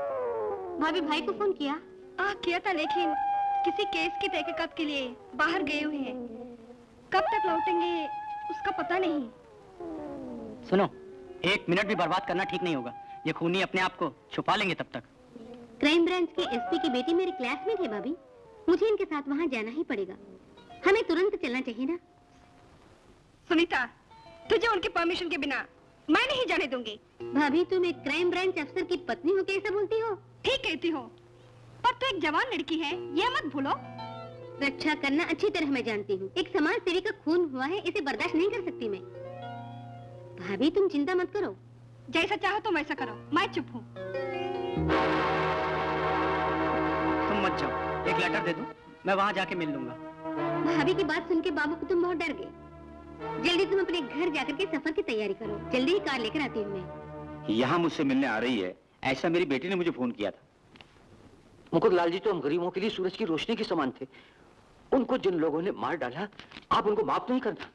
भाभी, भाई को फोन किया? किया था, लेकिन किसी केस की तहकीकात के लिए बाहर गए हुए हैं। कब तक लौटेंगे उसका पता नहीं। सुनो, 1 मिनट भी बर्बाद करना ठीक नहीं होगा। ये खूनी अपने आप को छुपा लेंगे तब तक। क्राइम ब्रांच के एसपी की बेटी मेरी क्लासमेट है भाभी। मुझे इनके साथ वहाँ जाना ही पड़ेगा। हमें तुरंत चलना चाहिए ना? सुनीता, तुझे उनकी परमिशन के बिना मैं नहीं जाने दूंगी। भाभी, तुम एक क्राइम ब्रांच अफसर की पत्नी हो कैसे बोलती हो? ठीक कहती हो, पर तू एक जवान लड़की है, यह मत भूलो। रक्षा करना अच्छी तरह मैं जानती हूँ। एक समाज सेवी का खून हुआ है, इसे बर्दाश्त नहीं कर सकती मैं। भाभी, तुम चिंता मत करो। जैसा चाहो तुम वैसा करो, मैं चुप हूँ। तुम मत जाओ, एक लेटर दे दो, मैं वहाँ जाके मिल लूंगा। भाभी की बात सुन के बाबू को तुम बहुत डर गए। जल्दी तुम अपने घर जाकर के सफर की तैयारी करो। जल्दी ही कार लेकर आती हूँ मैं। यहाँ मुझसे मिलने आ रही है, ऐसा मेरी बेटी ने मुझे फोन किया था। मुकुंद लाल जी तो हम गरीबों के लिए सूरज की रोशनी के समान थे। उनको जिन लोगों ने मार डाला, आप उनको माफ नहीं करना।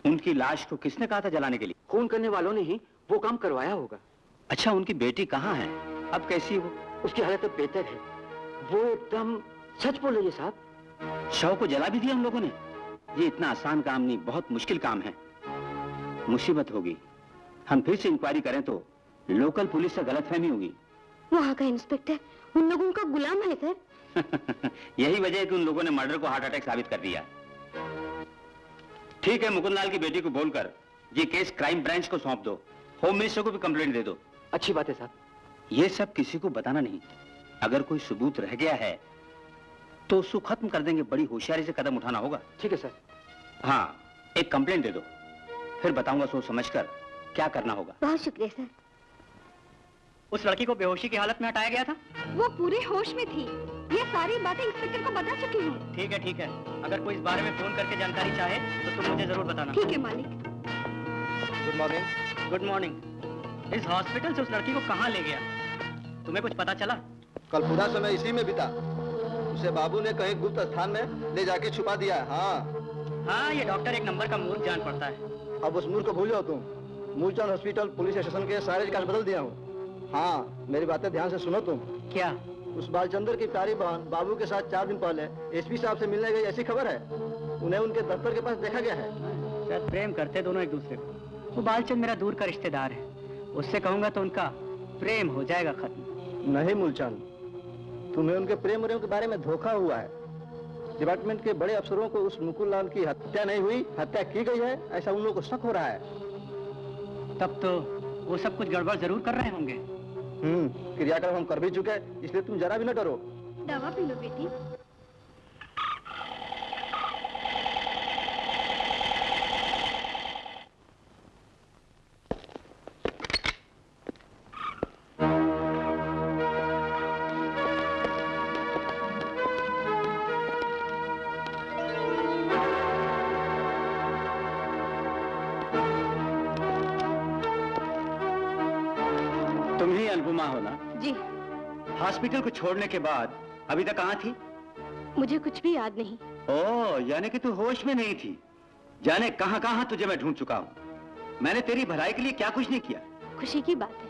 उनकी लाश को किसने कहा था जलाने के लिए? खून करने वालों ने ही वो काम करवाया होगा। अच्छा, उनकी बेटी कहाँ है? अब कैसी है वो? उसकी हालत अब बेहतर है। वो एकदम सच बोल रही है साहब। शव को जला भी दिया हम लोगों ने। ये इतना आसान काम नहीं, बहुत मुश्किल काम है। मुसीबत होगी। हम फिर से इंक्वायरी करें तो लोकल पुलिस से गलतफहमी होगी। वहाँ का इंस्पेक्टर उन लोगों का गुलाम है सर। यही वजह है कि उन लोगों ने मर्डर को हार्ट अटैक साबित कर दिया। ठीक है, मुकुंद लाल की बेटी को बोलकर ये केस क्राइम ब्रांच को सौंप दो। होम मिनिस्टर को भी कंप्लेंट दे दो। अच्छी बात है साहब। ये सब किसी को बताना नहीं। अगर कोई सबूत रह गया है तो उसको खत्म कर देंगे। बड़ी होशियारी से कदम उठाना होगा। ठीक है सर। हाँ, एक कंप्लेंट दे दो, फिर बताऊंगा सोच समझकर क्या करना होगा। बहुत शुक्रिया सर। उस लड़की को बेहोशी की हालत में हटाया गया था? वो पूरे होश में थी। ये सारी बातें इंस्पेक्टर को बता चुकी हूँ। ठीक है, ठीक है। अगर कोई इस बारे में फोन करके जानकारी चाहे तो तुम मुझे जरूर बताना। ठीक है मालिक। Good morning. Good morning. इस हॉस्पिटल से उस लड़की को कहाँ ले गया, तुम्हें कुछ पता चला? कल पूरा समय इसी में बीता। उसे बाबू ने कहीं गुप्त स्थान में ले जाके छुपा दिया है। हाँ, ये डॉक्टर एक नंबर का मूर्ख जान पड़ता है। अब उस मूर्ख को भूल जाओ तुम। मूलचंद हॉस्पिटल पुलिस स्टेशन के सारे रिकॉर्ड बदल दिया हूँ। हाँ, मेरी बातें ध्यान से सुनो तुम। क्या? उस बालचंद्र की प्यारी बहन बाबू के साथ 4 दिन पहले एसपी साहब से मिलने गई, ऐसी खबर है। उन्हें उनके दफ्तर के पास देखा गया है। शायद प्रेम करते दोनों एक दूसरे को। वो बालचंद मेरा दूर का रिश्तेदार है, उससे कहूंगा तो उनका प्रेम हो जाएगा खत्म। नहीं मूलचंद, तुम्हें उनके प्रेम के बारे में धोखा हुआ है। डिपार्टमेंट के बड़े अफसरों को उस मुकुल लाल की हत्या नहीं हुई, हत्या की गई है, ऐसा उन लोगों को शक हो रहा है। तब तो वो सब कुछ गड़बड़ जरूर कर रहे होंगे। क्रियाक्रम हम कर भी चुके, इसलिए तुम जरा भी न डरो। दवा पी लो बेटी। तुम ही अनुपमा हो ना? जी। हॉस्पिटल को छोड़ने के बाद अभी तक कहाँ थी? मुझे कुछ भी याद नहीं। ओह, यानी कि तू होश में नहीं थी। जाने कहाँ कहाँ तुझे मैं ढूंढ चुका हूँ। मैंने तेरी भलाई के लिए क्या कुछ नहीं किया। खुशी की बात है।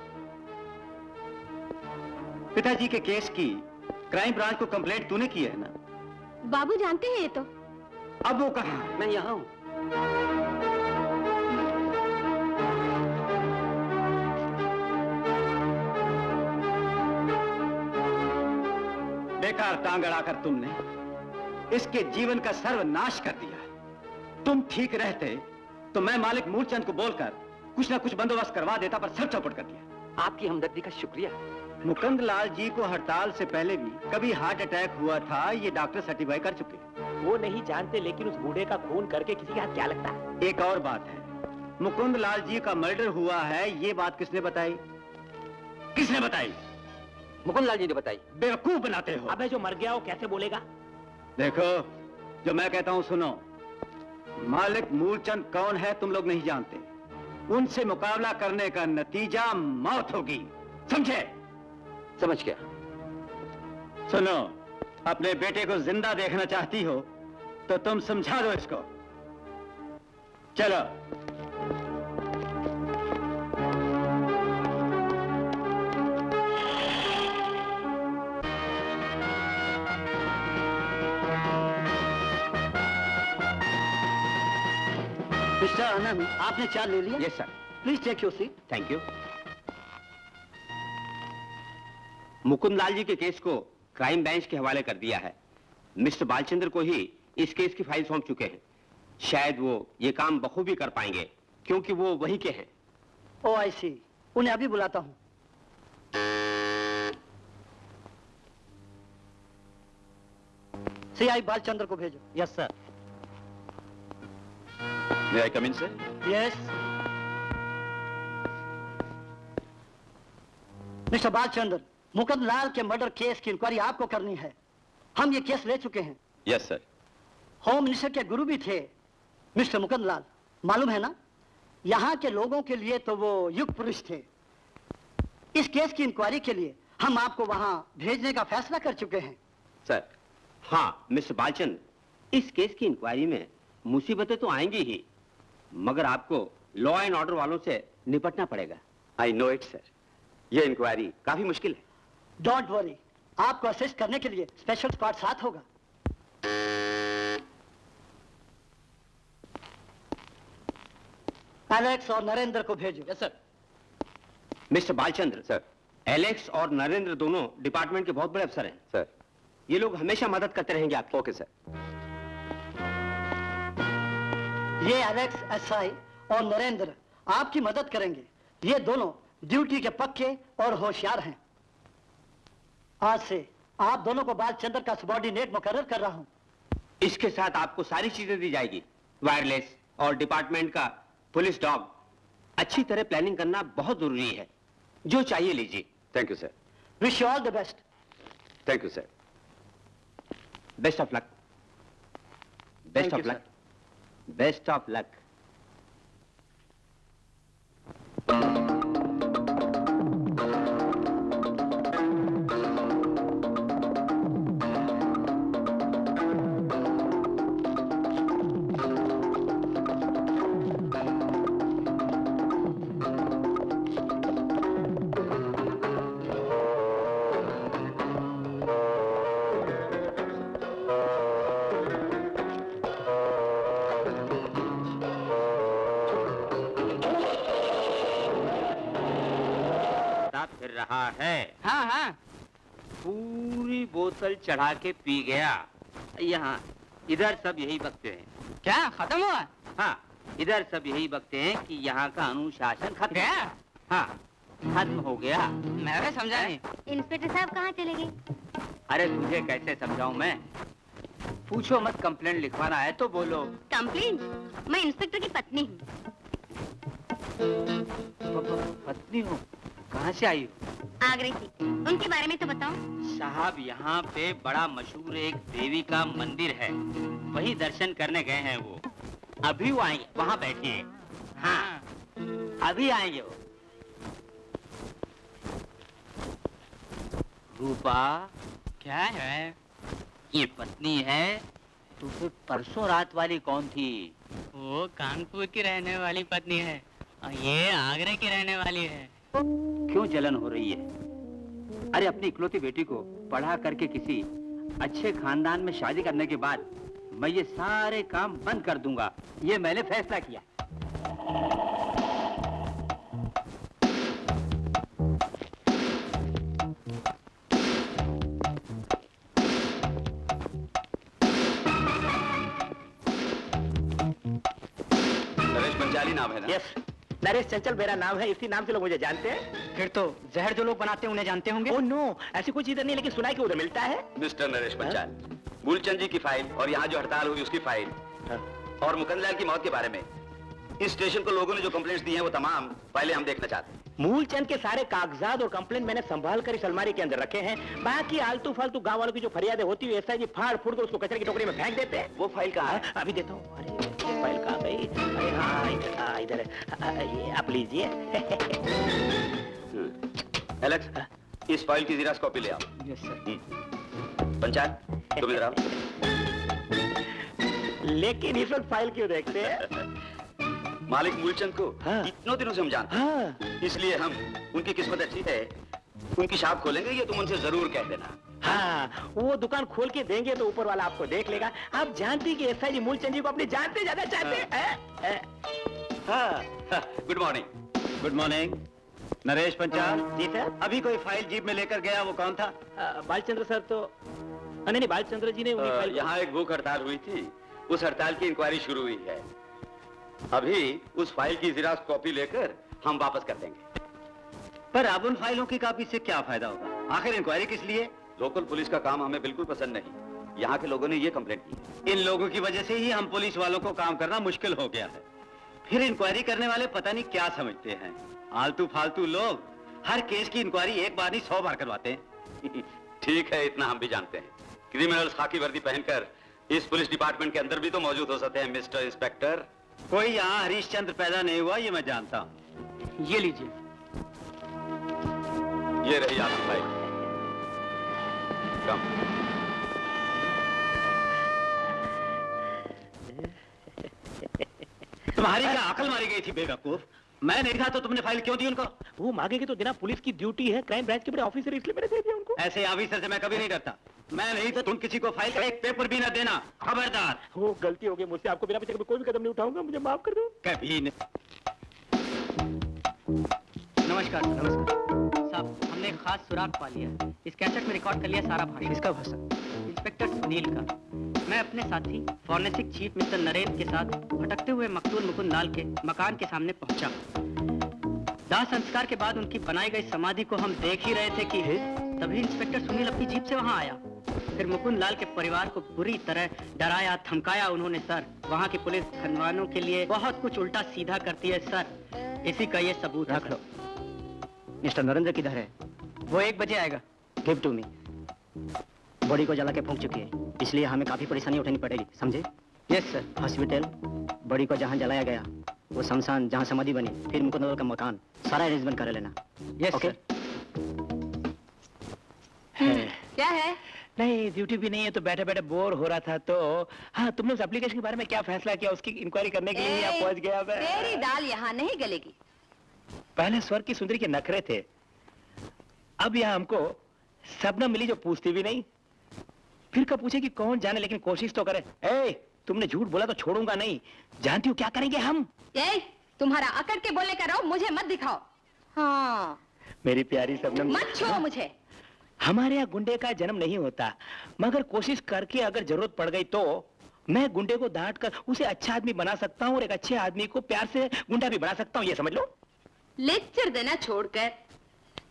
पिताजी के केस की क्राइम ब्रांच को कंप्लेंट तूने की है ना? बाबू जानते हैं ये तो। अब वो कहाँ है? मैं यहाँ हूँ। बेकार टांग अड़ाकर तुमने इसके जीवन का सर्वनाश कर दिया। तुम ठीक रहते तो मैं मालिक मूलचंद को बोलकर कुछ ना कुछ बंदोबस्त करवा देता, पर सब चौपट कर दिया। आपकी हमदर्दी का शुक्रिया। मुकुंद लाल जी को हड़ताल से पहले भी कभी हार्ट अटैक हुआ था, ये डॉक्टर सर्टिफाई कर चुके हैं। वो नहीं जानते, लेकिन उस बूढ़े का खून करके किसी के हाथ क्या लगता है? एक और बात है, मुकुंद लाल जी का मर्डर हुआ है, ये बात किसने बताई? किसने बताई? मुकुंद लाल जी ने बताई। बेवकूफ बनाते हो। अबे जो मर गया वो कैसे बोलेगा? देखो, जो मैं कहता हूं सुनो। मालिक मूलचंद कौन है तुम लोग नहीं जानते। उनसे मुकाबला करने का नतीजा मौत होगी, समझे? समझ गया। सुनो, अपने बेटे को जिंदा देखना चाहती हो तो तुम समझा दो इसको। चलो। मिस्टर आनंद, आपने चाय ले लिया? Yes sir. Please take your seat. Thank you. Mukund Lal ji के केस को क्राइम बेंच के हवाले कर दिया है। मिस्टर बालचंद्र को ही इस केस की फाइल सौंप चुके हैं। शायद वो ये काम बखूबी कर पाएंगे, क्योंकि वो वहीं के हैं। ओ आई सी, उन्हें अभी बुलाता हूँ। सीआई बालचंद्र को भेजो। Yes sir. May I come in, sir? Yes. Mister Balchandra, Mukund Lal के मर्डर केस की इंक्वायरी आपको करनी है। हम ये केस ले चुके हैं। Yes sir. होम मिनिस्टर के गुरु भी थे मिस्टर मुकुंद लाल, मालूम है ना? यहाँ के लोगों के लिए तो वो युग पुरुष थे। इस केस की इंक्वायरी के लिए हम आपको वहाँ भेजने का फैसला कर चुके हैं। सर, हाँ मिस्टर बालचंद, इस केस की इंक्वायरी में मुसीबतें तो आएंगी ही, मगर आपको लॉ एंड ऑर्डर वालों से निपटना पड़ेगा। I know it sir. ये इंक्वायरी काफी मुश्किल है। डोंट वरी, आपको असिस्ट करने के लिए स्पेशल स्क्वाड साथ होगा। एलेक्स और नरेंद्र को भेजो। Yes sir. Mister Balchandra sir, Alex और नरेंद्र दोनों डिपार्टमेंट के बहुत बड़े अफसर हैं सर। ये लोग हमेशा मदद करते रहेंगे आपकी। Okay sir. ये एलेक्स एसआई और नरेंद्र आपकी मदद करेंगे। ये दोनों ड्यूटी के पक्के और होशियार हैं। आज से आप दोनों को बालचंद्र का सबॉर्डिनेट मुकर्रर कर रहा हूं। इसके साथ आपको सारी चीजें दी जाएगी, वायरलेस और डिपार्टमेंट का पुलिस डॉग। अच्छी तरह प्लानिंग करना बहुत जरूरी है। जो चाहिए लीजिए। Thank you sir. Wish you all the best. Thank you sir. Best of luck. Best of luck. Best of luck. फिर रहा है। हाँ हाँ। पूरी बोतल चढ़ा के पी गया। यहाँ इधर सब यही बकते हैं। क्या खत्म हुआ? हाँ, इधर सब यही बकते हैं कि यहाँ का अनुशासन खत्म। गया? हाँ, खत्म हो गया। मैं भी समझा नहीं। इंस्पेक्टर साहब कहाँ चले गए? अरे तुझे कैसे समझाऊं मैं? पूछो मत, कंप्लेंट लिखवाना है तो बोलो। कंप्लेंट? मैं इंस्पेक्टर की पत्नी हूँ। पत्नी हो? कहाँ से आई हो? आगरे से। उनके बारे में तो बताओ। साहब, यहाँ पे बड़ा मशहूर एक देवी का मंदिर है, वही दर्शन करने गए हैं वो। अभी वो आएंगे, वहाँ बैठिए। हाँ, अभी आएंगे वो। रूपा, क्या है? ये पत्नी है, तो फिर परसों रात वाली कौन थी? वो कानपुर की रहने वाली पत्नी है और ये आगरे की रहने वाली है। क्यों जलन हो रही है? अरे अपनी इकलौती बेटी को पढ़ा करके किसी अच्छे खानदान में शादी करने के बाद मैं ये सारे काम बंद कर दूंगा, ये मैंने फैसला किया। नाम है ना? यस, नरेश चंचल मेरा नाम है, इसी नाम से लोग मुझे जानते हैं। फिर तो जहर जो लोग बनाते हैं उन्हें जानते होंगे। ओह नो, ऐसी कोई चीज नहीं, लेकिन सुना है कि उधर मिलता है। मिस्टर नरेश पंचाल, मूलचंद जी की फाइल और यहाँ जो हड़ताल हुई उसकी फाइल और मुकुंदलाल की मौत के बारे में इस स्टेशन को लोगों ने जो कंप्लेंट्स दी हैं वो तमाम पहले हम देखना चाहते हैं। मूलचंद के सारे कागजात और कंप्लेंट मैंने संभाल कर इस अलमारी के अंदर रखे हैं। बाकी आलतू फालतू गांव वालों की जो फरियादें होती है ऐसा जी फाड़ फूड़ कर उसको कचरे की टोकरी में फेंक देते हैं। वो फाइल कहाँ है? अभी देता हूँ। अरे ये फाइल कहाँ गई? अरे हाँ, इधर है। ये आप लीजिए। एलेक्स, इस फाइल की ज़ेरॉक्स कॉपी ले आओ। Yes sir. पंचाल, तुम इधर आओ। लेकिन इस वक्त फाइल क्यों देखते हैं? मालिक मूलचंद को हाँ। इतनों दिनों से हम जानते हैं, हाँ इसलिए हम उनकी किस्मत अच्छी है, उनकी शॉप खोलेंगे, ये तुम उनसे जरूर कह देना। हाँ, वो दुकान खोल के देंगे तो ऊपर वाला आपको देख लेगा। आप जानती हैं कि एसआई जी मूलचंद जी को अपने जानते ज्यादा चाहते हैं। हाँ, good morning. Good morning. Naresh Panchal, ji sir. अभी कोई फाइल जीप में लेकर गया, वो कौन था? बालचंद्र सर तो नहीं, बालचंद्र जी ने उन्हीं फाइल यहाँ एक भूख हड़ताल हुई थी, उस हड़ताल की इंक्वायरी शुरू हुई है। अभी उस फाइल की ज़ेरॉक्स कॉपी लेकर हम वापस कर देंगे। पर अब उन फाइलों की कॉपी से क्या फायदा होगा? आखिर इंक्वायरी किस लिए? लोकल पुलिस का काम हमें बिल्कुल पसंद नहीं। यहाँ के लोगों ने ये कंप्लेंट की। इन लोगों की वजह से ही हम पुलिस वालों को काम करना मुश्किल हो गया है। फिर इंक्वायरी करने वाले पता नहीं क्या समझते हैं। आलतू फालतू लोग हर केस की इंक्वायरी एक बार नहीं 100 बार करवाते हैं। ठीक है, इतना हम भी जानते हैं। क्रिमिनल्स खाकी वर्दी पहनकर इस पुलिस डिपार्टमेंट के अंदर भी तो मौजूद हो सकते हैं मिस्टर इंस्पेक्टर। कोई यहाँ हरीशचंद्र पैदा नहीं हुआ, ये मैं जानता हूँ। ये लीजिए। ये रही आपकी फाइल। कम। तुम्हारी क्या अकल मारी गई थी बेवकूफ? मैं नहीं था तो तुमने फाइल क्यों दी उनको? वो मांगेंगे तो देना, पुलिस की ड्यूटी है, क्राइम ब्रांच के बड़े ऑफिसर, इसलिए मैंने दे दिया उनको। ऐसे ऑफिसर से मैं कभी नहीं डरता। मैं नहीं तो तुम किसी को फाइल का एक पेपर भी ना देना, खबरदार। वो गलती हो गई मुझसे, आपको बिना पूछे कोई भी कदम नहीं उठाऊंगा, मुझे माफ कर दो। कभी नहीं। नमस्कार सर। नमस्कार साहब, हमने एक खास सुराग पा लिया। इस कैसेट में रिकॉर्ड कर लिया सारा भाषण। किसका भाषण? इंस्पेक्टर सुनील का। मैं अपने साथी फॉरेंसिक चीफ मिस्टर नरेन के साथ भटकते हुए मकतूल मुकुंद लाल के मकान के सामने पहुंचा। दाह संस्कार के बाद उनकी बनाई गई समाधि को हम देख ही रहे थे कि तभी इंस्पेक्टर सुनील अपनी जीप से वहां आया। फिर मुकुंद लाल के परिवार को बुरी तरह डराया, धमकाया उन्होंने सर। वहां की पुलिस धनवानों के लिए बहुत कुछ उल्टा सीधा करती है सर। इसी का ये सबूत है। मिस्टर नरेंद्र किधर है? वो 1 बजे आएगा। Give to me. बॉडी को जला के फूंक चुकी है, इसलिए हमें काफी परेशानी उठानी पड़ेगी, समझे? Yes sir. हॉस्पिटल, बॉडी को जहाँ जलाया गया, वो शमशान जहाँ समाधि बनी, फिर मुकुंद लाल का मकान, सारा अरेंजमेंट कर लेना। Yes okay? क्या है? नहीं, ड्यूटी भी नहीं है तो बैठे बैठे बोर हो रहा था तो। हाँ, तुमने उस एप्लीकेशन के बारे में क्या फैसला किया? उसकी इंक्वायरी करने के लिए यहाँ पहुंच गया मैं। तेरी दाल यहाँ नहीं गलेगी। पहले स्वर की सुंदरी के नखरे थे, अब यहाँ हमको सबना मिली जो पूछती भी नहीं। फिर कब पूछे कि कौन जाने, लेकिन कोशिश तो करे। ए, तुमने झूठ बोला तो छोड़ूंगा नहीं। जानती हो क्या करेंगे हम? तुम्हारा अकड़ के बोलने का रहो, मुझे मत दिखाओ। हाँ, मेरी प्यारी सबनम, मत छुओ मुझे। हमारे यहाँ गुंडे का जन्म नहीं होता, मगर कोशिश करके अगर जरूरत पड़ गई तो मैं गुंडे को डांट कर उसे अच्छा आदमी बना सकता हूँ और एक अच्छे आदमी को प्यार से गुंडा भी बना सकता हूँ, ये समझ लो। लेक्चर देना छोड़कर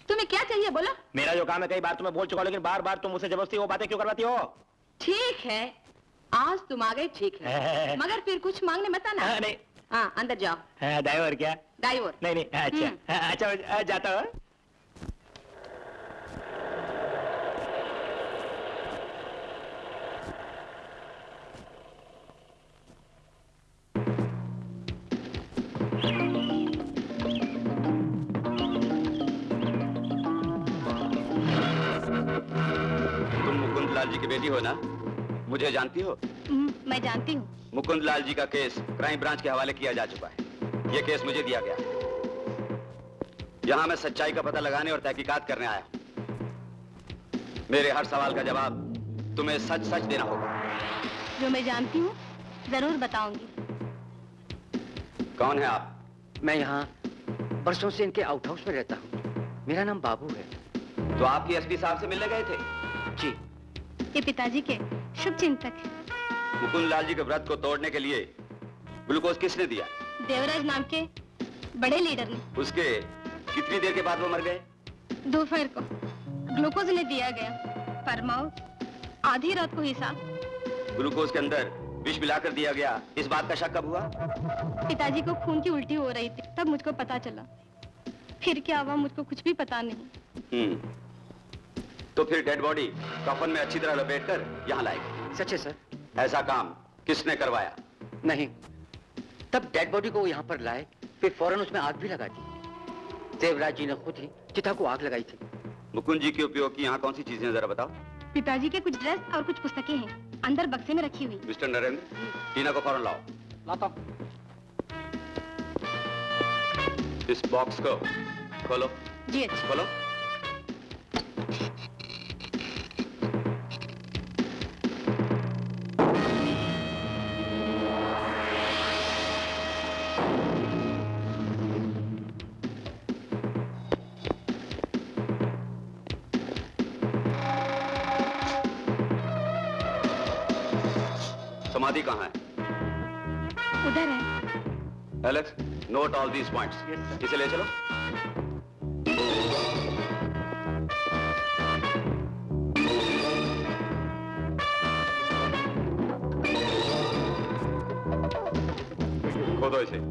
तुम्हें क्या चाहिए बोलो? मेरा जो काम है कई बार तुम्हें बोल चुका हूं, लेकिन बार बार तुम मुझसे जबरदस्ती वो बातें क्यों करवाती हो? ठीक है, आज तुम आ गए, ठीक है, मगर फिर कुछ मांगने मत आना। नहीं। हाँ, अंदर जाओ। ड्राइवर क्या? ड्राइवर नहीं, अच्छा जाता हूँ। लाल जी की बेटी हो ना? मुझे जानती हो? मैं जानती हूँ। मुकुंद लाल जी का केस क्राइम ब्रांच के हवाले किया जा चुका है। ये केस मुझे दिया गया। यहाँ मैं सच्चाई का पता लगाने और तहकीकात करने आया हूँ। मेरे हर सवाल का जवाब तुम्हें सच सच देना होगा। जो मैं जानती हूँ जरूर बताऊंगी। कौन है आप? मैं यहाँ बरसों से इनके आउट हाउस में रहता हूँ। मेरा नाम बाबू है। तो आपकी एसपी साहब से मिलने गए थे? जी। ये पिताजी के शुभ चिंतक है। मुकुंद लाल जी के व्रत को तोड़ने के लिए ग्लूकोज किसने दिया? देवराज नाम के बड़े लीडर ने। उसके कितनी देर के बाद वो मर गए? दोपहर को ग्लूकोज ने दिया गया, पर मौत आधी रात को ही साहब। ग्लूकोज के अंदर विष मिलाकर दिया गया, इस बात का शक कब हुआ? पिताजी को खून की उल्टी हो रही थी, तब मुझको पता चला। फिर क्या हुआ मुझको कुछ भी पता नहीं। तो फिर डेड बॉडी कफन में अच्छी तरह लपेटकर यहाँ लाए? सच है सर। ऐसा काम किसने करवाया? नहीं, तब डेड बॉडी को यहाँ पर लाए, फिर फौरन उसमें आग भी लगा दी। देवराज जी ने खुद ही चिता को आग लगाई थी। मुकुंद जी के उपयोग की यहाँ कौन सी चीजें जरा बताओ। पिताजी के कुछ ड्रेस और कुछ पुस्तकें हैं, अंदर बक्से में रखी हुई। मिस्टर नरेंद्र, टीना को फौरन लाओ। लाता हूं। इस बॉक्स को खोलो। जी अच्छा। खोलो। समाधि कहाँ है? उधर है। Alex, note all these points. इसे ले चलो। खोदो इसे।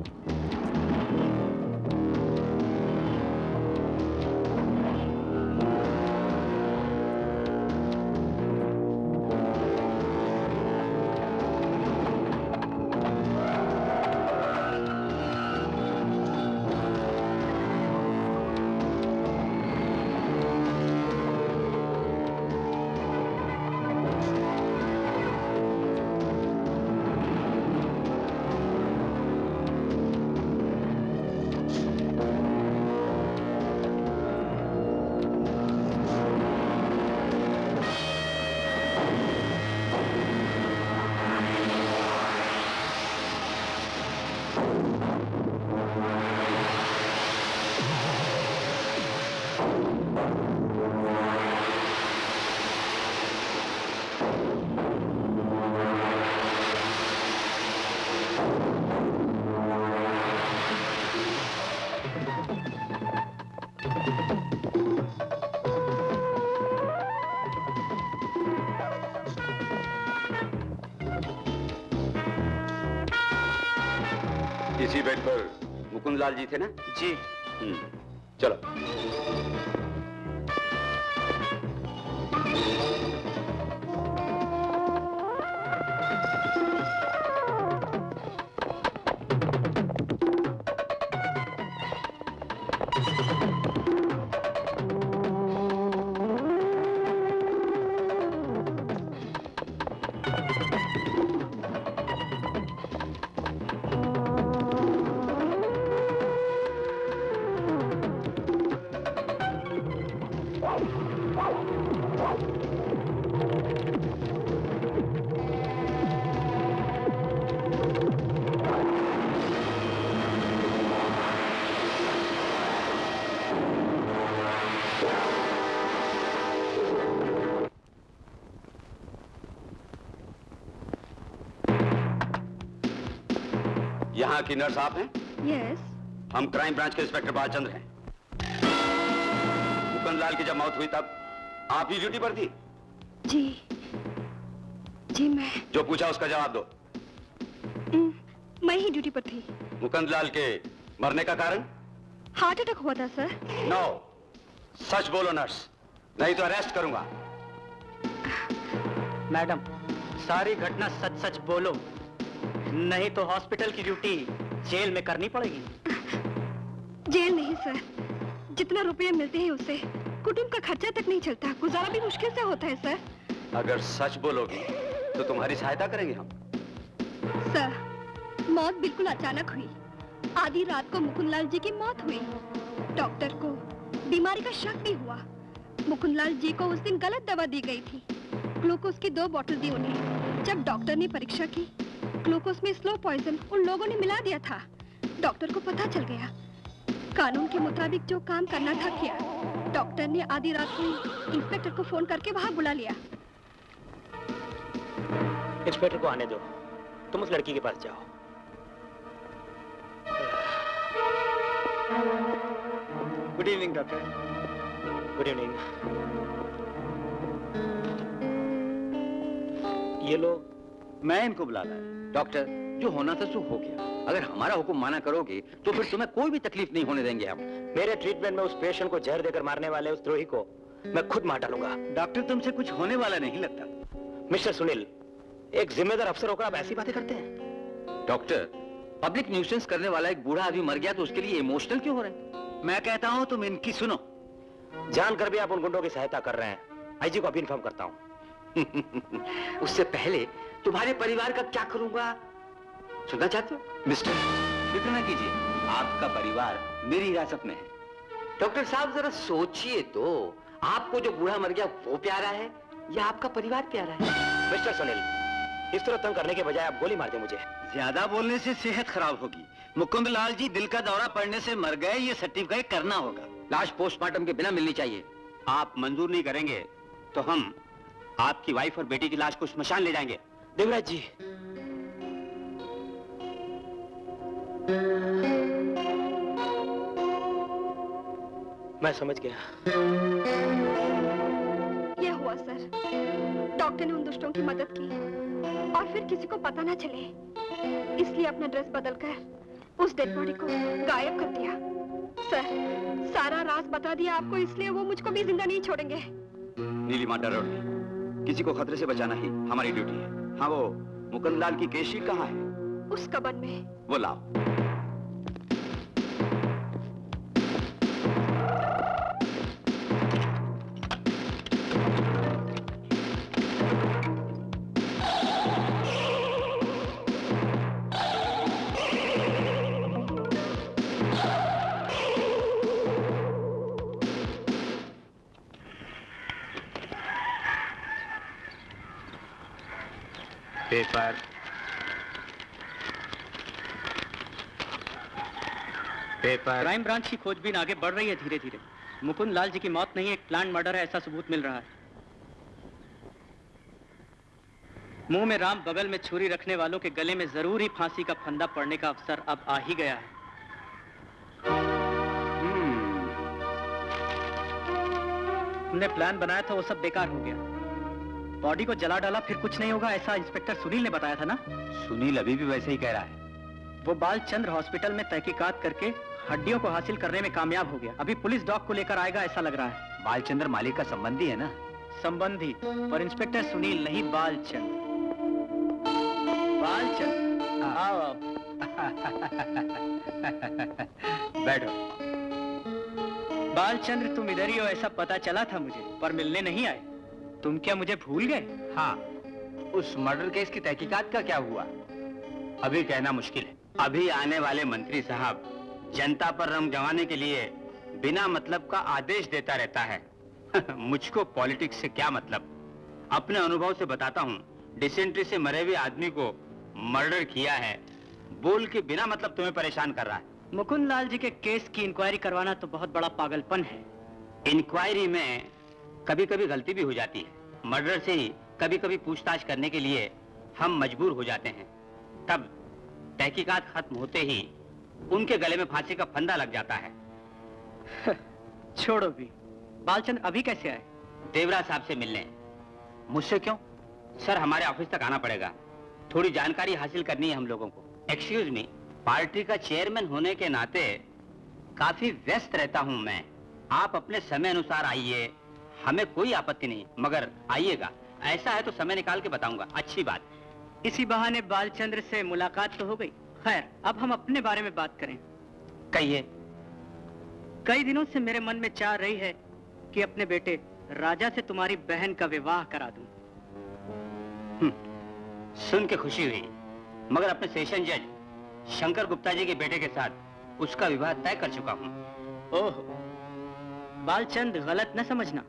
इसी बेड पर मुकुंद लाल जी थे ना? जी। चलो। यहाँ की नर्स आप हैं? यस। हम क्राइम ब्रांच के इंस्पेक्टर बालचंद्र हैं। मुकुंद लाल की जब मौत हुई तब आप ही ड्यूटी पर थी? जी जी मैं। जो पूछा उसका जवाब दो। मैं ही ड्यूटी पर थी। मुकुंद लाल के मरने का कारण? हार्ट अटैक हुआ था सर। नो, सच बोलो नर्स, नहीं तो अरेस्ट करूंगा। मैडम, सारी घटना सच सच बोलो, नहीं तो हॉस्पिटल की ड्यूटी जेल में करनी पड़ेगी। जेल नहीं सर, जितना रुपये मिलते हैं उससे कुटुंब का खर्चा तक नहीं चलता, गुजारा भी मुश्किल से होता है सर। अगर सच बोलोगी तो तुम्हारी सहायता करेंगे हम। सर, मौत बिल्कुल अचानक हुई। आधी रात को मुकुंदलाल जी की मौत हुई। डॉक्टर को बीमारी का शक भी हुआ। मुकुंदलाल जी को उस दिन गलत दवा दी गई थी। ग्लूकोज की 2 बोतल दी उन्हें। जब डॉक्टर ने परीक्षा की, ग्लूकोज में स्लो पॉइजन उन लोगों ने मिला दिया था। डॉक्टर को पता चल गया। कानून के मुताबिक जो काम करना था किया। डॉक्टर ने आधी रात को इंस्पेक्टर को फोन करके वहां बुला लिया। इंस्पेक्टर को आने दो, तुम उस लड़की के पास जाओ। Good evening doctor. Good evening. ये लोग, मैं इनको बुला लाया। डॉक्टर, जो होना था सो हो गया। अगर हमारा हुक्म माना करोगे तो फिर तुम्हें कोई भी तकलीफ नहीं होने देंगे हम। मेरे ट्रीटमेंट में उस पेशेंट को जहर देकर मारने वाले उस द्रोही को मैं खुद मार डालूंगा। डॉक्टर, तुमसे कुछ होने वाला नहीं लगता। मिस्टर सुनील, एक जिम्मेदार अफसर होकर आप ऐसी बातें करते हैं? डॉक्टर, पब्लिक न्यूसेंस करने वाला एक बूढ़ा आदमी मर गया तो उसके लिए इमोशनल क्यों हो रहे हैं? मैं कहता हूं तुम इनकी सुनो। जानकर भी आप उन गुंडों की सहायता कर रहे हैं। आईजी को अभी इन्फॉर्म करता हूं। उससे पहले तुम्हारे परिवार का क्या करूंगा सुनना चाहते हो? मिस्टर, फिक्र न कीजिए, आपका परिवार मेरी हिरासत में है। डॉक्टर साहब, जरा सोचिए तो, आपको जो बूढ़ा मर गया वो प्यारा है या आपका परिवार प्यारा है? मिस्टर सुनील, इस तरह तंग करने के बजाय आप गोली मार दें मुझे। ज्यादा बोलने से सेहत खराब होगी। मुकुंद लाल जी दिल का दौरा पड़ने से मर गए, ये सर्टिफिकेट करना होगा। लाश पोस्टमार्टम के बिना मिलनी चाहिए। आप मंजूर नहीं करेंगे तो हम आपकी वाइफ और बेटी की लाश को श्मशान ले जाएंगे। देवराज जी, मैं समझ गया। यह हुआ सर। डॉक्टर ने उन दुष्टों की मदद की और फिर किसी को पता ना चले, इसलिए अपना ड्रेस बदलकर उस डेड बॉडी को गायब कर दिया। सर, सारा राज बता दिया आपको, इसलिए वो मुझको भी जिंदा नहीं छोड़ेंगे। नीलिमा, डरो नहीं। किसी को खतरे से बचाना ही हमारी ड्यूटी है। हाँ, वो मुकुंद लाल की केस शीट कहाँ है? उस कबन में। वो लाओ। Paper, paper. क्राइम ब्रांच की खोजबीन आगे बढ़ रही है धीरे धीरे। मुकुंद लाल जी की मौत नहीं, एक प्लान मर्डर है, ऐसा सबूत मिल रहा है। मुंह में राम, बगल में छुरी रखने वालों के गले में जरूर ही फांसी का फंदा पड़ने का अवसर अब आ ही गया है। हमने प्लान बनाया था वो सब बेकार हो गया। बॉडी को जला डाला, फिर कुछ नहीं होगा, ऐसा इंस्पेक्टर सुनील ने बताया था ना? सुनील अभी भी वैसे ही कह रहा है। वो बालचंद्र हॉस्पिटल में तहकीकात करके हड्डियों को हासिल करने में कामयाब हो गया। अभी पुलिस डॉग को लेकर आएगा ऐसा लग रहा है। बालचंद्र मालिक का संबंधी है ना? संबंधी, पर इंस्पेक्टर सुनील नहीं, बालचंद्र। बालचंद्र, आओ आओ। बैठो। बालचंद्र, तुम इधर ही हो ऐसा पता चला था मुझे, पर मिलने नहीं आए। तुम क्या मुझे भूल गए? हाँ, उस मर्डर केस की तहकीकात का क्या हुआ अभी कहना मुश्किल है। अभी आने वाले मंत्री साहब जनता पर रंग जमाने के लिए बिना मतलब का आदेश देता रहता है। मुझको पॉलिटिक्स से क्या मतलब। अपने अनुभव से बताता हूँ, डिसेंट्री से मरे हुए आदमी को मर्डर किया है बोल के बिना मतलब तुम्हें परेशान कर रहा है। मुकुंद लाल जी के केस की इंक्वायरी करवाना तो बहुत बड़ा पागलपन है। इंक्वायरी में कभी कभी गलती भी हो जाती है। मर्डर से ही कभी कभी पूछताछ करने के लिए हम मजबूर हो जाते हैं। तब तहकीकात खत्म होते ही उनके गले में फांसी का फंदा लग जाता है। छोड़ो भी। बालचंद्र अभी कैसे आए? देवराज साहब से मिलने। मुझसे क्यों? सर, हमारे ऑफिस तक आना पड़ेगा, थोड़ी जानकारी हासिल करनी है हम लोगों को। एक्सक्यूज मी, पार्टी का चेयरमैन होने के नाते काफी व्यस्त रहता हूं मैं। आप अपने समय अनुसार आइए, हमें कोई आपत्ति नहीं, मगर आइएगा। ऐसा है तो समय निकाल के बताऊंगा। अच्छी बात। इसी बहाने बालचंद्र से मुलाकात तो हो गई। खैर, अब हम अपने बारे में बात करें। कहिए। कई दिनों से मेरे मन में चाह रही है कि अपने बेटे राजा से तुम्हारी बहन का विवाह करा दूं। सुन के खुशी हुई, मगर अपने सेशन जज शंकर गुप्ता जी के बेटे के साथ उसका विवाह तय कर चुका हूँ। ओह, बालचंद, गलत न समझना,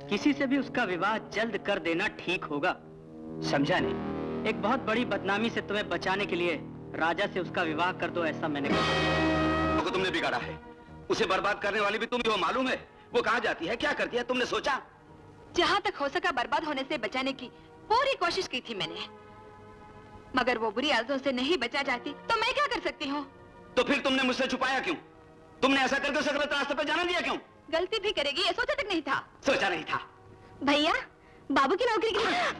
किसी से भी उसका विवाह जल्द कर देना ठीक होगा। समझा नहीं? एक बहुत बड़ी बदनामी से तुम्हें बचाने के लिए राजा से उसका विवाह कर दो, ऐसा मैंने कहा। तो तुमने बिगाड़ा है, उसे बर्बाद करने वाली भी तुम ही हो। मालूम है वो कहाँ जाती है, क्या करती है, तुमने सोचा? जहाँ तक हो सका बर्बाद होने से बचाने की पूरी कोशिश की थी मैंने, मगर वो बुरी आदतों से नहीं बचा जाती तो मैं क्या कर सकती हूँ? तो फिर तुमने मुझसे छुपाया क्यों? तुमने ऐसा करके उसे गलत रास्ते पर जाना दिया क्यों? गलती भी करेगी ये सोचा तक नहीं था। सोचा नहीं था। भैया बाबू की नौकरी के लिए।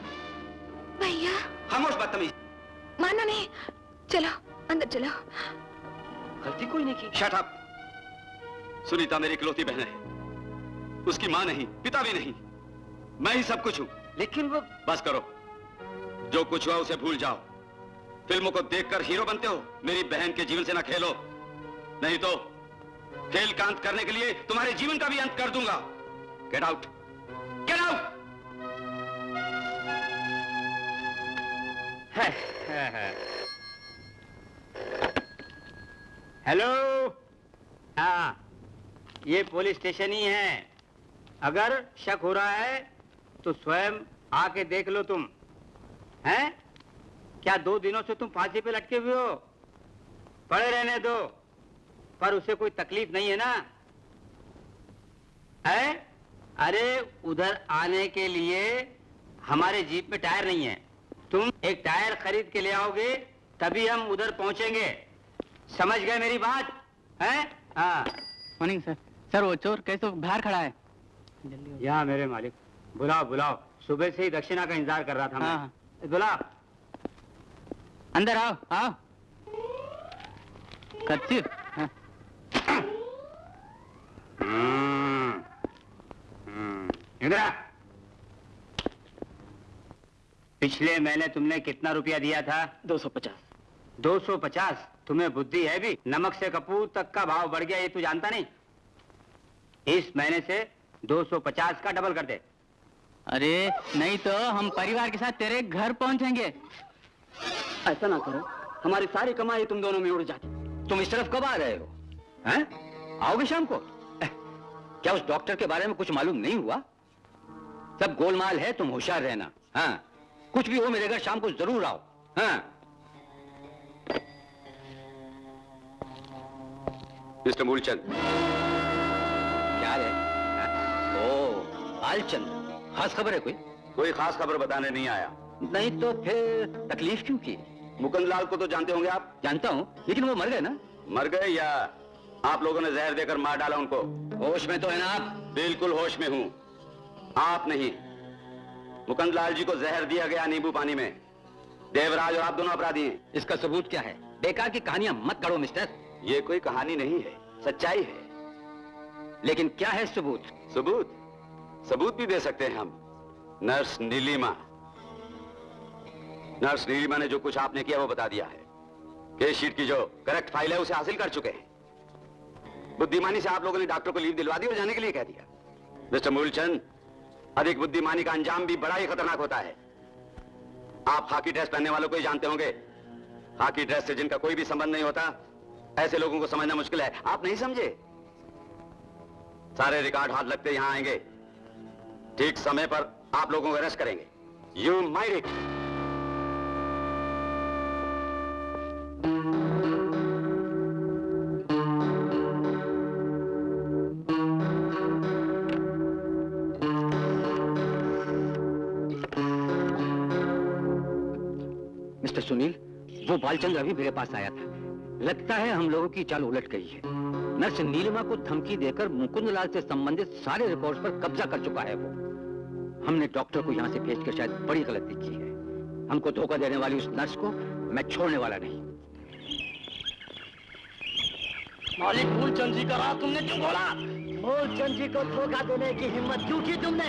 भैया खामोश बदतमीज। मानो नहीं, चलो अंदर चलो। गलती कोई नहीं की। Shut up. सुनीता मेरी इकलौती बहन है, उसकी माँ नहीं, पिता भी नहीं, मैं ही सब कुछ हूं। लेकिन वो बस करो, जो कुछ हुआ उसे भूल जाओ। फिल्मों को देखकर हीरो बनते हो, मेरी बहन के जीवन से ना खेलो, नहीं तो खेल का अंत करने के लिए तुम्हारे जीवन का भी अंत कर दूंगा। Get out, get out. Hello, हाँ ये पुलिस स्टेशन ही है। अगर शक हो रहा है तो स्वयं आके देख लो तुम। हैं? क्या 2 दिनों से तुम फांसी पे लटके हुए हो? पड़े रहने दो, पर उसे कोई तकलीफ नहीं है ना? है? अरे उधर आने के लिए हमारे जीप में टायर नहीं है। तुम एक टायर खरीद के ले आओगे तभी हम उधर पहुंचेंगे। समझ गए मेरी बात? हैं? हाँ। Morning sir. सर वो चोर कैसे बाहर खड़ा है? यहाँ मेरे मालिक। बुलाओ बुलाओ, सुबह से ही दक्षिणा का इंतजार कर रहा था हाँ। मैं। बुलाओ। अंदर आओ आओ। कच्ची। हाँ। इधर आ। पिछले महीने तुमने कितना रुपया दिया था? 250। 250? तुम्हें बुद्धि है भी? नमक से कपूर तक का भाव बढ़ गया ये तू जानता नहीं? इस महीने से 250 का डबल कर दे। अरे नहीं तो हम परिवार के साथ तेरे घर पहुंचेंगे। ऐसा ना करो, हमारी सारी कमाई तुम दोनों में उड़ जाती। तुम इस तरफ कब आ रहे हो? हैं? आओगे शाम को? क्या उस डॉक्टर के बारे में कुछ मालूम नहीं हुआ? सब गोलमाल है, तुम होशियार रहना। हाँ, कुछ भी हो मेरे घर शाम को जरूर आओ। हाँ। मिस्टर मूलचंद। क्या रे? ओ बालचंद, खास खबर है कोई? कोई खास खबर बताने नहीं आया। नहीं तो फिर तकलीफ क्यों की? मुकुंदलाल को तो जानते होंगे आप? जानता हूँ, लेकिन वो मर गए ना। मर गए या आप लोगों ने जहर देकर मार डाला उनको? होश में तो है ना आप? बिल्कुल होश में हूँ। आप नहीं, मुकुंदलाल जी को जहर दिया गया नींबू पानी में। देवराज और आप दोनों अपराधी हैं। इसका सबूत क्या है? बेकार की कहानियां मत करो मिस्टर। ये कोई कहानी नहीं है, सच्चाई है। लेकिन क्या है सबूत? सबूत? सबूत भी दे सकते हैं हम। नर्स नीलिमा, नर्स नीलिमा ने जो कुछ आपने किया वो बता दिया है। केस शीट की जो करेक्ट फाइल है उसे हासिल कर चुके हैं। बुद्धिमानी से आप लोगों ने डॉक्टर को लीव दिलवा दी और जाने के लिए कह दिया। मिस्टर मूलचंद, अधिक बुद्धिमानी का अंजाम भी बड़ा ही खतरनाक होता है। आप खाकी ड्रेस पहनने वालों को ही जानते होंगे। खाकी ड्रेस से जिनका कोई भी संबंध नहीं होता, ऐसे लोगों को समझना मुश्किल है। आप नहीं समझे? सारे रिकॉर्ड हाथ लगते यहां आएंगे। ठीक समय पर आप लोगों को अरेस्ट करेंगे। You mind it. Mister Sunil, वो बालचंद्र अभी मेरे पास आया था। लगता है हम लोगों की चाल उलट गई है। नर्स नीलिमा को धमकी देकर मुकुंदलाल से संबंधित सारे रिकॉर्ड्स पर कब्जा कर चुका है वो। हमने डॉक्टर को यहाँ से भेजकर शायद बड़ी गलती की है। हमको धोखा देने वाली उस नर्स को मैं छोड़ने वाला नहीं। मालिक मूलचंद जी का राज तुमने क्यों बोला? मूलचंद जी को धोखा देने की हिम्मत क्यों की तुमने?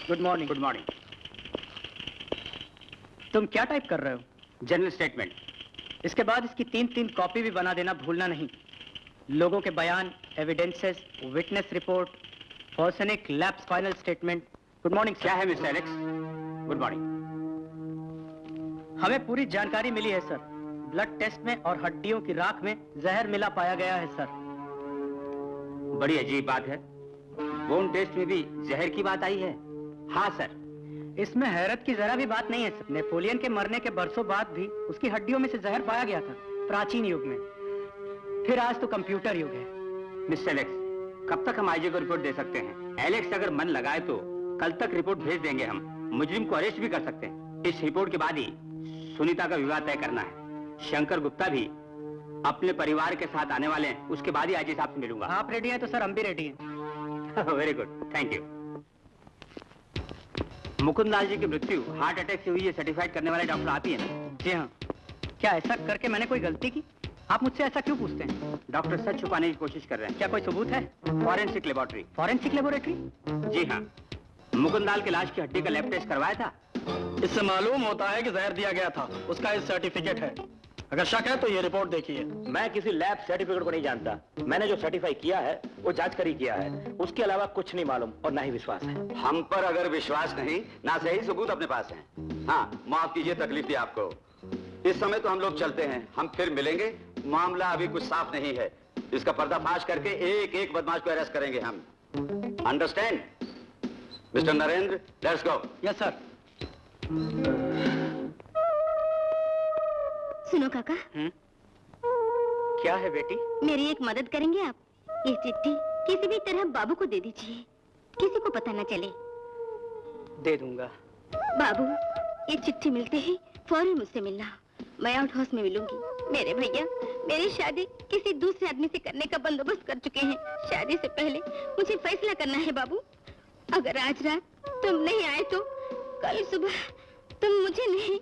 Good morning. Good morning. तुम क्या टाइप कर रहे हो? General statement. इसके बाद इसकी 3-3 कॉपी भी बना देना भूलना नहीं। लोगों के बयान, evidences, witness report, forensic labs final statement. Good morning. क्या है मिस्टर एलेक्स? Good morning. हमें पूरी जानकारी मिली है सर। ब्लड टेस्ट में और हड्डियों की राख में जहर मिला पाया गया है सर। बड़ी अजीब बात है। बोन टेस्ट में भी जहर की बात आई है? हाँ सर। इसमें हैरत की जरा भी बात नहीं है सर। नेपोलियन के मरने के बरसों बाद भी उसकी हड्डियों में से जहर पाया गया था, प्राचीन युग में। फिर आज तो कंप्यूटर युग है। मिस्टर एलेक्स, कब तक हम आईजी को रिपोर्ट दे सकते हैं? एलेक्स अगर मन लगाए तो कल तक रिपोर्ट भेज देंगे हम। मुजरिम को अरेस्ट भी कर सकते हैं। इस रिपोर्ट के बाद ही सुनीता का विवाह तय करना है। शंकर गुप्ता भी अपने परिवार के साथ आने वाले हैं, उसके बाद ही आईजी साहब से मिलूंगा। आप रेडी हैं तो सर हम भी रेडी हैं। Very good, thank you. Mukund Lal ji की मृत्यु हार्ट अटैक से हुई है, सर्टिफाइड करने वाले डॉक्टर आप ही है ना? जी हाँ। क्या ऐसा करके मैंने कोई गलती की? आप मुझसे ऐसा क्यों पूछते हैं? डॉक्टर सच छुपाने की कोशिश कर रहे हैं। क्या कोई सबूत है? Forensic laboratory. Forensic laboratory? जी हाँ, मुकुंद लाल की लाश की हड्डी का लैब टेस्ट करवाया था। इससे मालूम होता है कि जहर दिया गया था, उसका एक सर्टिफिकेट है। अगर शक है तो ये रिपोर्ट देखिए। मैं किसी लैब सर्टिफिकेट को नहीं जानता। मैंने जो सर्टिफाई किया है वो जांच कर ही किया है, उसके अलावा कुछ नहीं मालूम और ना ही विश्वास है। हम पर अगर विश्वास नहीं, ना सही सबूत अपने पास है। हाँ, माफ कीजिए तकलीफ दी आपको। इस समय तो हम लोग चलते हैं, हम फिर मिलेंगे। मामला अभी कुछ साफ नहीं है, इसका पर्दाफाश करके एक एक बदमाश को अरेस्ट करेंगे हम। Understand mister Narendra? Let's go. Yes sir. सुनो काका, क्या है बेटी? मेरी एक मदद करेंगे आप? ये चिट्ठी किसी भी तरह बाबू को दे दीजिए, किसी को पता न चले। दे दूंगा। बाबू, ये चिट्ठी मिलते ही फौरन मुझसे मिलना। मैं आउट हाउस में मिलूंगी। मेरे भैया मेरी शादी किसी दूसरे आदमी से करने का बंदोबस्त कर चुके हैं। शादी से पहले मुझे फैसला करना है बाबू। अगर आज रात तुम नहीं आए तो कल सुबह तुम मुझे नहीं,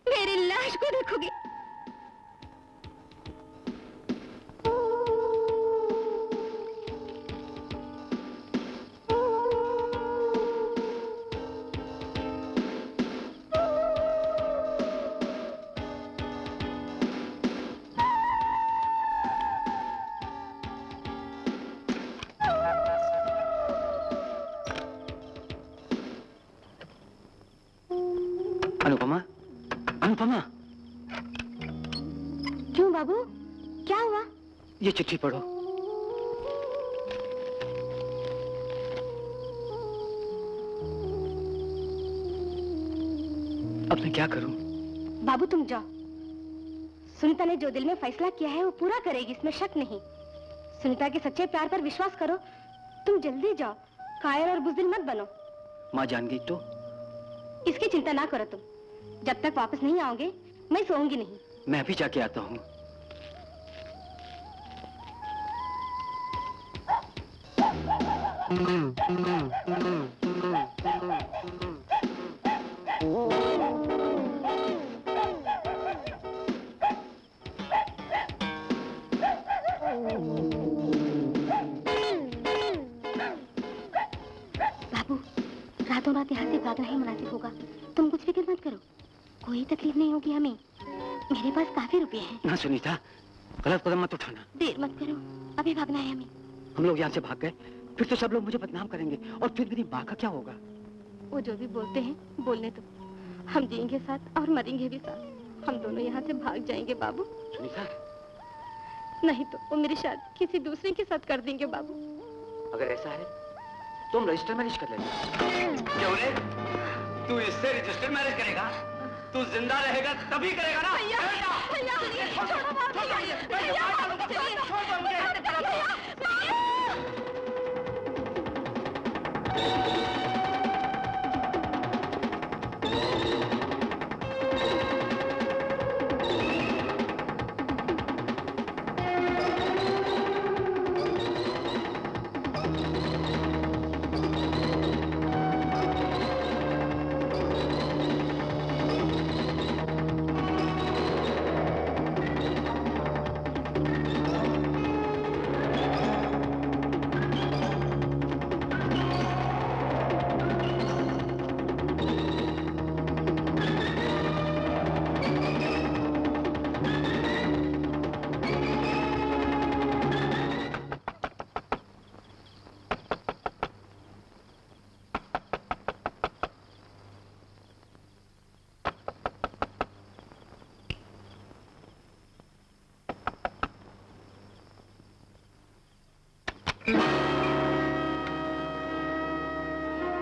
मेरी लाश को देखोगे। अनुपमा, अनुपमा, क्यों बाबू, क्या हुआ? ये चिट्ठी पढ़ो। अब मैं क्या करूं? बाबू तुम जाओ। सुनीता ने जो दिल में फैसला किया है वो पूरा करेगी, इसमें शक नहीं। सुनीता के सच्चे प्यार पर विश्वास करो। तुम जल्दी जाओ, कायर और बुज़दिल मत बनो। माँ जान गई तो? इसकी चिंता ना करो तुम। जब तक वापस नहीं आओगे मैं सोऊंगी नहीं। मैं भी जाके आता हूँ। बाबू, रातों रात यहाँ से भागना ही मुनासिब होगा। तुम कुछ फिक्र मत करो, कोई तकलीफ नहीं होगी हमें। मेरे पास काफी रुपए हैं। ना सुनीता, गलत कदम मत उठाना। देर मत करो, अभी भागना है हमें। हम लोग यहाँ से भाग गए फिर तो सब लोग मुझे बदनाम करेंगे, और फिर मेरी माँ का क्या होगा? वो जो भी बोलते हैं बोलने दो। हम जिएंगे साथ और मरेंगे भी साथ। हम दोनों यहाँ से भाग जाएंगे बाबू। सुनीता, नहीं तो वो मेरी शादी किसी दूसरे के साथ कर देंगे बाबू। अगर ऐसा है तो हम रजिस्टर मैरिज कर लेंगे। क्यों रे? तू इससे रजिस्टर मैरिज करेगा? तू जिंदा रहेगा तभी करेगा ना?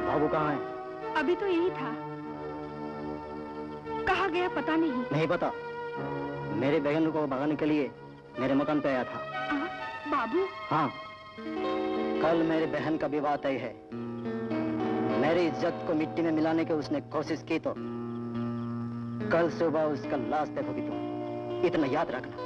बाबू कहाँ है? अभी तो यही था, कहाँ गया पता नहीं। नहीं पता। मेरे बहन को भगाने के लिए मेरे मकान पे आया था। बाबू, हाँ, कल मेरे बहन का विवाह तय है। मेरी इज्जत को मिट्टी में मिलाने की उसने कोशिश की तो कल सुबह उसका लाश देखोगी तुम, इतना याद रखना।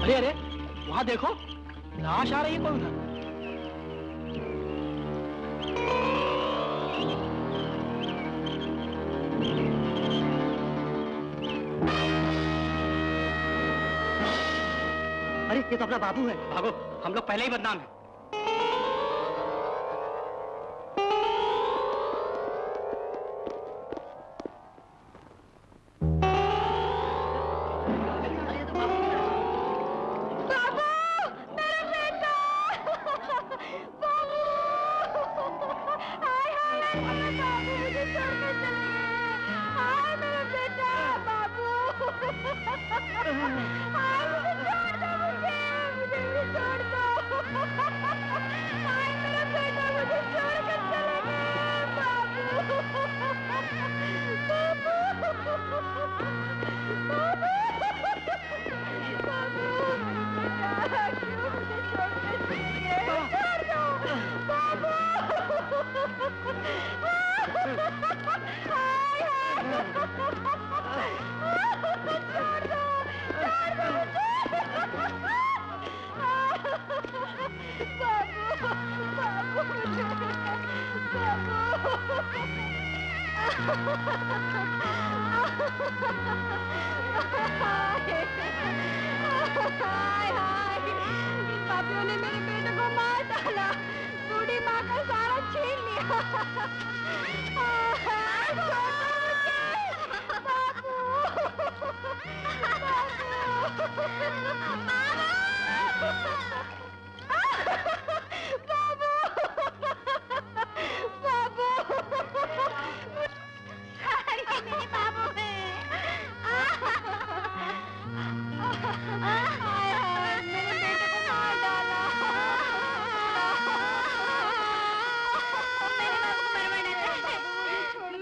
अरे अरे वहां देखो, लाश आ रही है कोई उधर। अरे ये तो अपना बाबू है। भागो, हम लोग पहले ही बदनाम हैं। पापियों ने मेरे बेटे को मार डाला, बूढ़ी माँ का सारा छीन लिया।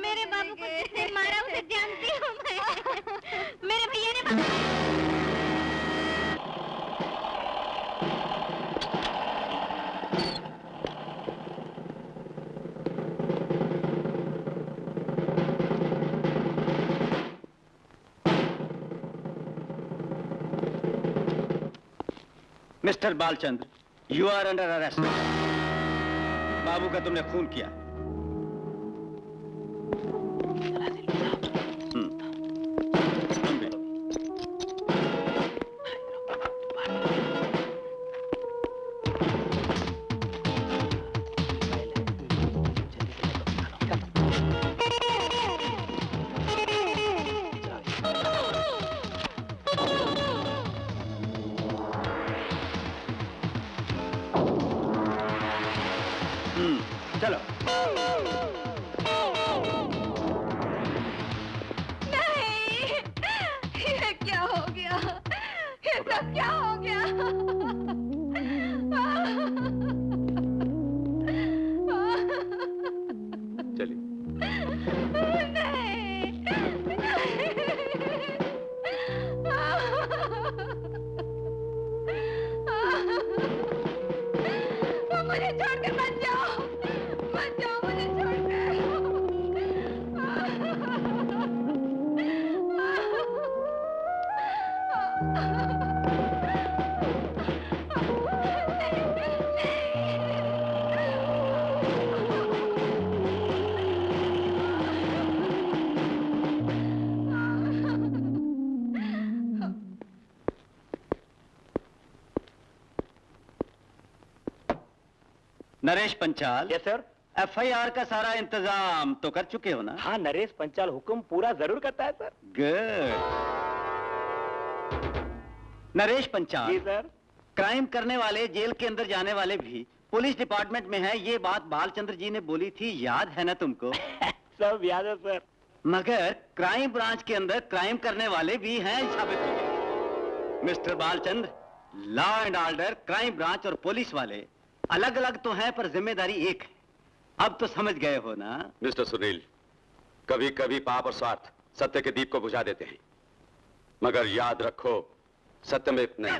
मेरे बाबू को जिसने मारा उसे जानती हूँ मैं। मेरे भैया ने mister Balchandra, you are under arrest. बाबू का तुमने खून किया। चलो। नहीं, ये क्या हो गया? ये सब क्या हो गया? चलिए। मुझे छोड़कर मत जाओ, मत जाओ मुझे Naresh Panchal. Yes sir. FIR का सारा इंतजाम तो कर चुके हो ना? हाँ, नरेश पंचाल हुक्म पूरा जरूर करता है sir. Good. Naresh Panchal. Ji sir. Crime करने वाले जेल के अंदर जाने वाले भी पुलिस डिपार्टमेंट में है, ये बात बालचंद्र जी ने बोली थी, याद है ना तुमको? सब याद है सर। मगर क्राइम ब्रांच के अंदर क्राइम करने वाले भी हैं, साबित हो गए। Mister Balchandra, law and order, crime branch और पुलिस वाले अलग अलग तो हैं, पर जिम्मेदारी एक है। अब तो समझ गए हो ना? मिस्टर सुनील, कभी कभी पाप और स्वार्थ सत्य के दीप को बुझा देते हैं, मगर याद रखो सत्य में नहीं।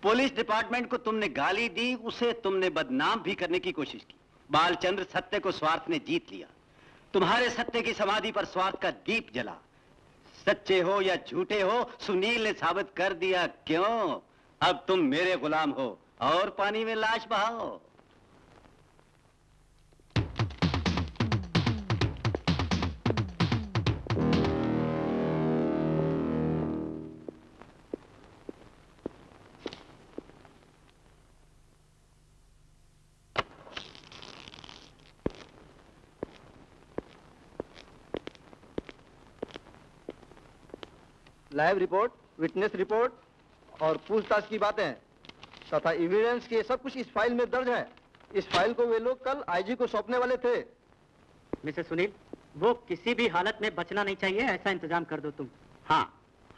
पुलिस डिपार्टमेंट को तुमने गाली दी, उसे तुमने बदनाम भी करने की कोशिश की। बालचंद्र, सत्य को स्वार्थ ने जीत लिया। तुम्हारे सत्य की समाधि पर स्वार्थ का दीप जला। सच्चे हो या झूठे हो, सुनील ने साबित कर दिया। क्यों? अब तुम मेरे गुलाम हो और पानी में लाश बहाओ। लाइव रिपोर्ट, विटनेस रिपोर्ट और पूछताछ की बातें तथा एविडेंस के सब कुछ इस फाइल में दर्ज है। इस फाइल को वे लोग कल आईजी को सौंपने वाले थे। मिस्टर सुनील, वो किसी भी हालत में बचना नहीं चाहिए, ऐसा इंतजाम कर दो तुम। हाँ,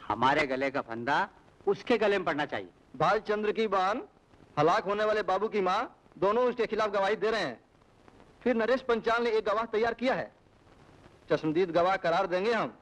हमारे गले का फंदा उसके गले में पड़ना चाहिए। बालचंद्र की बहन, हलाक होने वाले बाबू की माँ, दोनों उसके खिलाफ गवाही दे रहे हैं। फिर नरेश पंचाल ने एक गवाह तैयार किया है। चश्मदीद गवाह करार देंगे हम।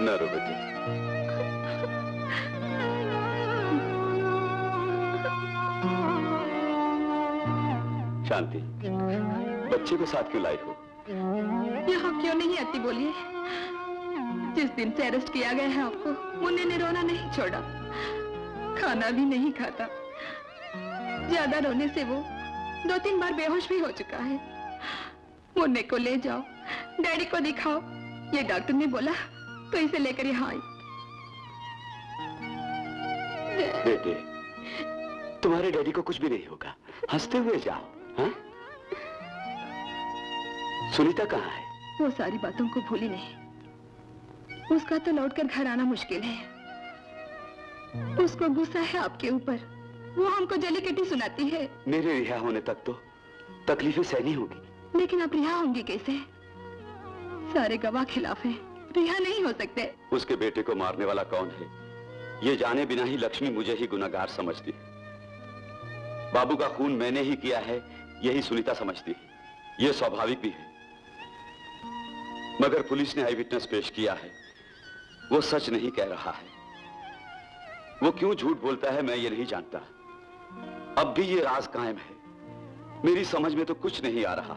न रो बेटी। शांति, बच्चे को साथ क्यों लाई हो? यहाँ क्यों नहीं आती बोलिए? जिस दिन से अरेस्ट किया गया है आपको, मुन्ने ने रोना नहीं छोड़ा, खाना भी नहीं खाता। ज्यादा रोने से वो 2-3 बार बेहोश भी हो चुका है। मुन्ने को ले जाओ, डैडी को दिखाओ, ये डॉक्टर ने बोला, तो इसे लेकर यहाँ आई। बेटे, तुम्हारे डैडी को कुछ भी नहीं होगा, हंसते हुए जाओ। हाँ? सुनीता कहाँ है? वो सारी बातों को भूली नहीं। उसका तो लौटकर घर आना मुश्किल है। उसको गुस्सा है आपके ऊपर, वो हमको जली कटी सुनाती है। मेरे रिहा होने तक तो तकलीफें सहनी होगी। लेकिन आप रिहा होंगी कैसे? सारे गवाह खिलाफ हैं, रिहा नहीं हो सकते। उसके बेटे को मारने वाला कौन है ये जाने बिना ही लक्ष्मी मुझे ही गुनहगार समझती है। बाबू का खून मैंने ही किया है यही सुनीता समझती है। ये स्वाभाविक भी है, मगर पुलिस ने आई विटनेस पेश किया है, वो सच नहीं कह रहा है। वो क्यों झूठ बोलता है मैं ये नहीं जानता। अब भी ये राज कायम है, मेरी समझ में तो कुछ नहीं आ रहा।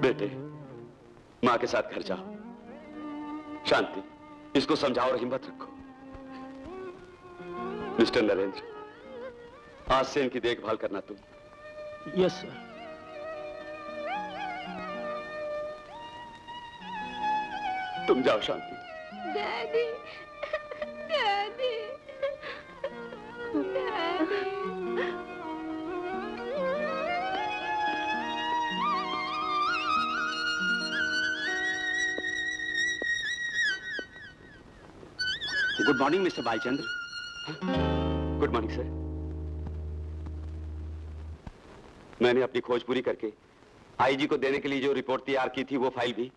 बेटे, मां के साथ घर जाओ। शांति, इसको समझाओ और हिम्मत रखो। मिस्टर नरेंद्र, आज से इनकी देखभाल करना तुम। Yes sir. तुम जाओ Shanti. Daddy, daddy, daddy. Good morning mister Balchandra. Good morning sir. मैंने अपनी खोज पूरी करके आईजी को देने के लिए जो रिपोर्ट तैयार की थी वो फाइल भी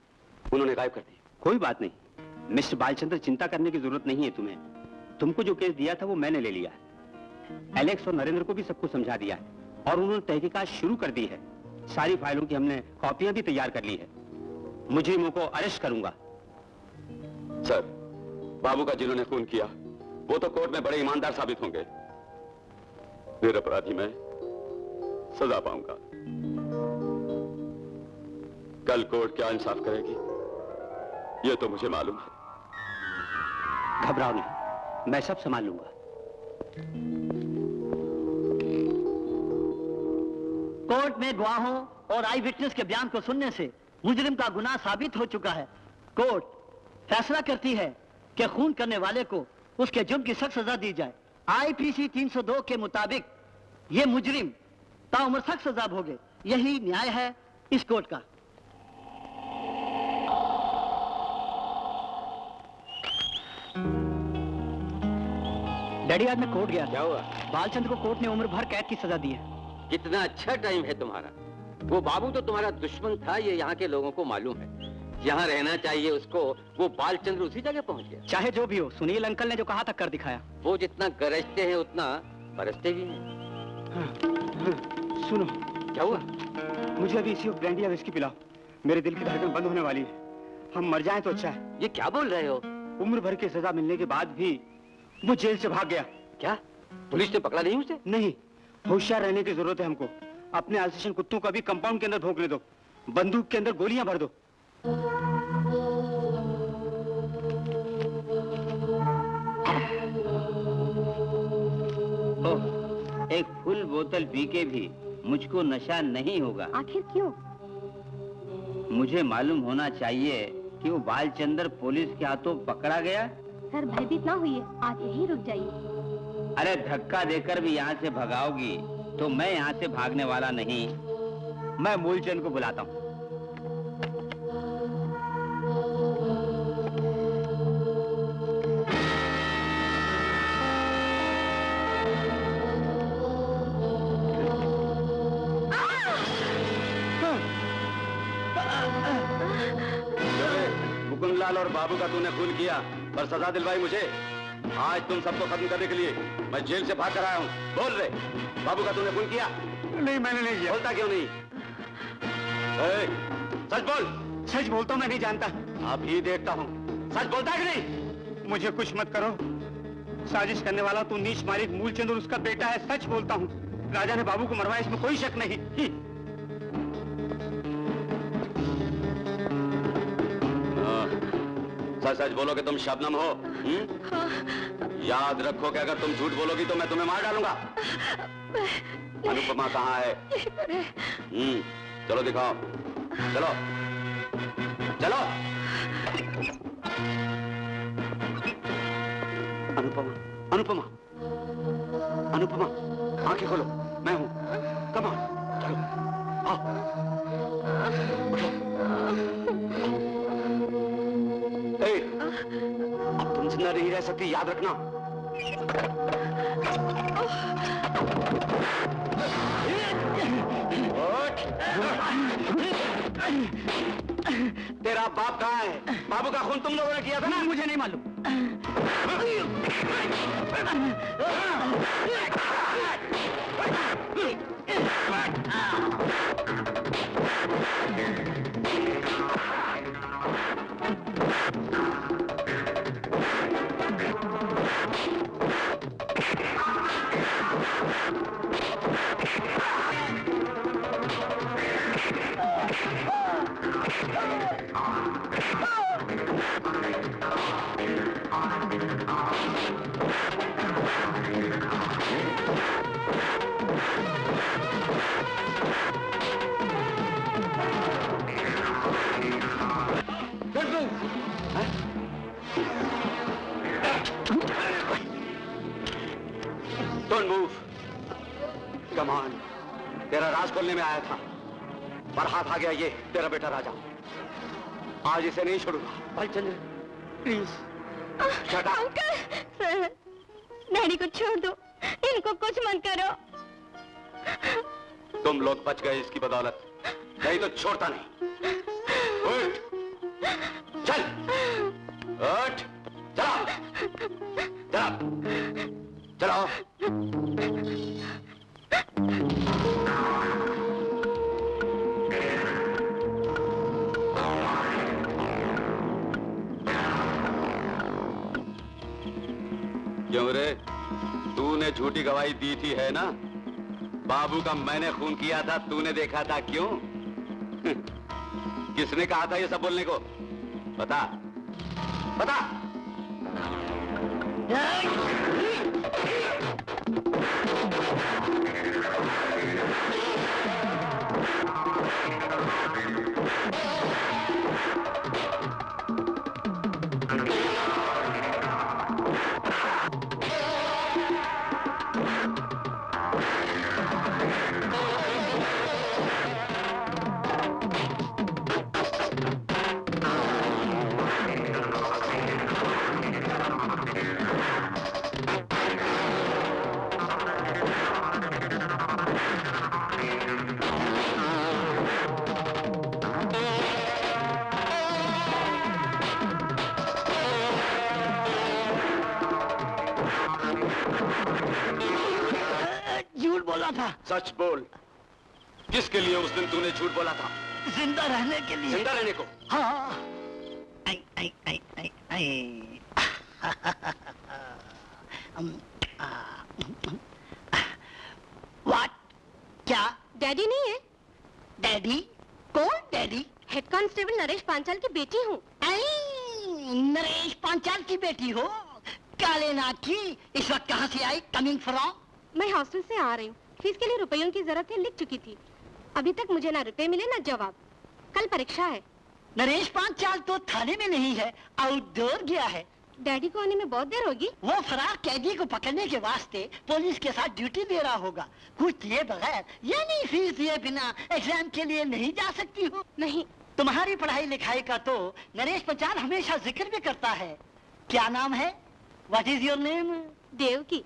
उन्होंने गायब कर दी। कोई बात नहीं मिस्टर बालचंद्र, चिंता करने की जरूरत नहीं है तुम्हें। तुमको जो केस दिया था वो मैंने ले लिया। एलेक्स और नरेंद्र को भी सब कुछ समझा दिया है और उन्होंने तहकीकात शुरू कर दी है। सारी फाइलों की हमने कॉपियां भी तैयार कर ली है। मुजरिमों को अरेस्ट करूंगा। सर, बाबू का जिन्होंने खून किया वो तो कोर्ट में बड़े ईमानदार साबित होंगे। निरपराधी मैं सजा पाऊंगा। कल कोर्ट क्या इंसाफ करेगी ये तो मुझे मालूम है। घबराओ नहीं, मैं सब संभाल लूंगा। कोर्ट में गवाहों और आई विटनेस के बयान को सुनने से मुजरिम का गुनाह साबित हो चुका है। कोर्ट फैसला करती है कि खून करने वाले को उसके जुर्म की सख्त सजा दी जाए। आईपीसी 302 के मुताबिक ये मुजरिम ताउम्र सख्त सजा भोगे। यही न्याय है इस कोर्ट का। डैडी, आज मैं कोर्ट गया। क्या हुआ? बालचंद्र को कोर्ट ने उम्र भर कैद की सजा दी है। कितना अच्छा टाइम है तुम्हारा। वो बाबू तो तुम्हारा दुश्मन था, ये यहाँ के लोगों को मालूम है। जहाँ रहना चाहिए उसको, वो बालचंद्र उसी जगह पहुँच गया। चाहे जो भी हो, सुनील अंकल ने जो कहा था कर दिखाया। वो जितना गरजते हैं उतना बरसते भी हैं। सुनो, क्या हुआ? मुझे अभी इसी वक्त ब्रांडी या विस्की पिलाओ। मेरे दिल की धड़कन बंद होने वाली है। हम मर जाएं तो अच्छा है। ये क्या बोल रहे हो? उम्र भर की सजा मिलने के बाद भी वो जेल से भाग गया। क्या पुलिस ने पकड़ा नहीं उसे? नहीं, होशियार रहने की जरूरत है हमको। अपने आल्सेशन कुत्तों का भी कंपाउंड के अंदर भोंकने दो, बंदूक के अंदर गोलियां भर दो। एक फुल बोतल पी के भी मुझको नशा नहीं होगा। आखिर क्यों? मुझे मालूम होना चाहिए कि वो बालचंद्र पुलिस के हाथों पकड़ा गया। सर, भयभीत ना होइए, आज यहीं रुक जाइए। अरे धक्का देकर भी यहाँ से भगाओगी तो मैं यहाँ से भागने वाला नहीं। मैं मूलचंद को बुलाता हूँ। मुकुंदलाल और बाबू का तूने खून किया पर सजा दिलवाई मुझे। आज तुम सबको खत्म करने के लिए मैं जेल से भाग कर आया हूँ। बोल रहे, बाबू का तूने खून किया? नहीं, मैंने नहीं किया। बोलता क्यों नहीं? सच बोल। सच बोलता हूँ, मैं नहीं जानता। अभी देखता हूँ, सच बोलता है कि नहीं? मुझे कुछ मत करो। साजिश करने वाला तू नीच मालिक मूलचंद और उसका बेटा है। सच बोलता हूँ, राजा ने बाबू को मरवाया, इसमें कोई शक नहीं। सच सच बोलोगे तुम शबनम हो? याद रखो कि अगर तुम झूठ बोलोगी तो मैं तुम्हें मार डालूंगा। अनुपमा कहाँ है? चलो दिखाओ, चलो चलो। अनुपमा, अनुपमा, अनुपमा, आंखें खोलो, मैं हूं। कम ऑन, चलो, आओ, उठो। रह सकती, याद रखना। तेरा बाप कहाँ है? बाबू का खून तुम लोगों ने किया था ना? मुझे नहीं मालूम। Don't move. Come on. तेरा राज खोलने में आया था, पर हाथ आ गया ये तेरा बेटा राजा। आज इसे नहीं छोड़ूंगा। Bhaichandra, please. Shut up. Uncle, daddy को छोड़ दो, इनको कुछ मत करो। तुम लोग बच गए इसकी बदौलत, नहीं तो छोड़ता नहीं। उठ, चल, उठ, चलो, चलो, चलो। क्यों रे, तूने झूठी गवाही दी थी है ना? बाबू का मैंने खून किया था, तूने देखा था, क्यों? किसने कहा था ये सब बोलने को? बता, बता। झूठ बोला था। सच बोल, किसके लिए उस दिन तूने झूठ बोला था? जिंदा रहने के लिए। जिंदा रहने को? हाँ। आई आई आई आई आई। What? क्या? डैडी नहीं है? डैडी? कौन daddy? Head constable Naresh Panchal की बेटी हूँ। नरेश पांचाल की बेटी हो? काले नाग की? इस वक्त कहाँ से आई? Coming from? मैं हॉस्टल से आ रही हूँ, फीस के लिए रुपयों की जरूरत है, लिख चुकी थी। अभी तक मुझे ना रुपए मिले ना जवाब। कल परीक्षा है। नरेश पांचाल तो थाने में नहीं है, आउटडोर गया है। डैडी को आने में बहुत देर होगी। वो फरार कैदी को पकड़ने के वास्ते पुलिस के साथ ड्यूटी दे रहा होगा। कुछ दिए बगैर, यानी फीस दिए बिना एग्जाम के लिए नहीं जा सकती हो? नहीं। तुम्हारी पढ़ाई लिखाई का तो नरेश पांचाल हमेशा जिक्र भी करता है। क्या नाम है? What is your name? Devaki.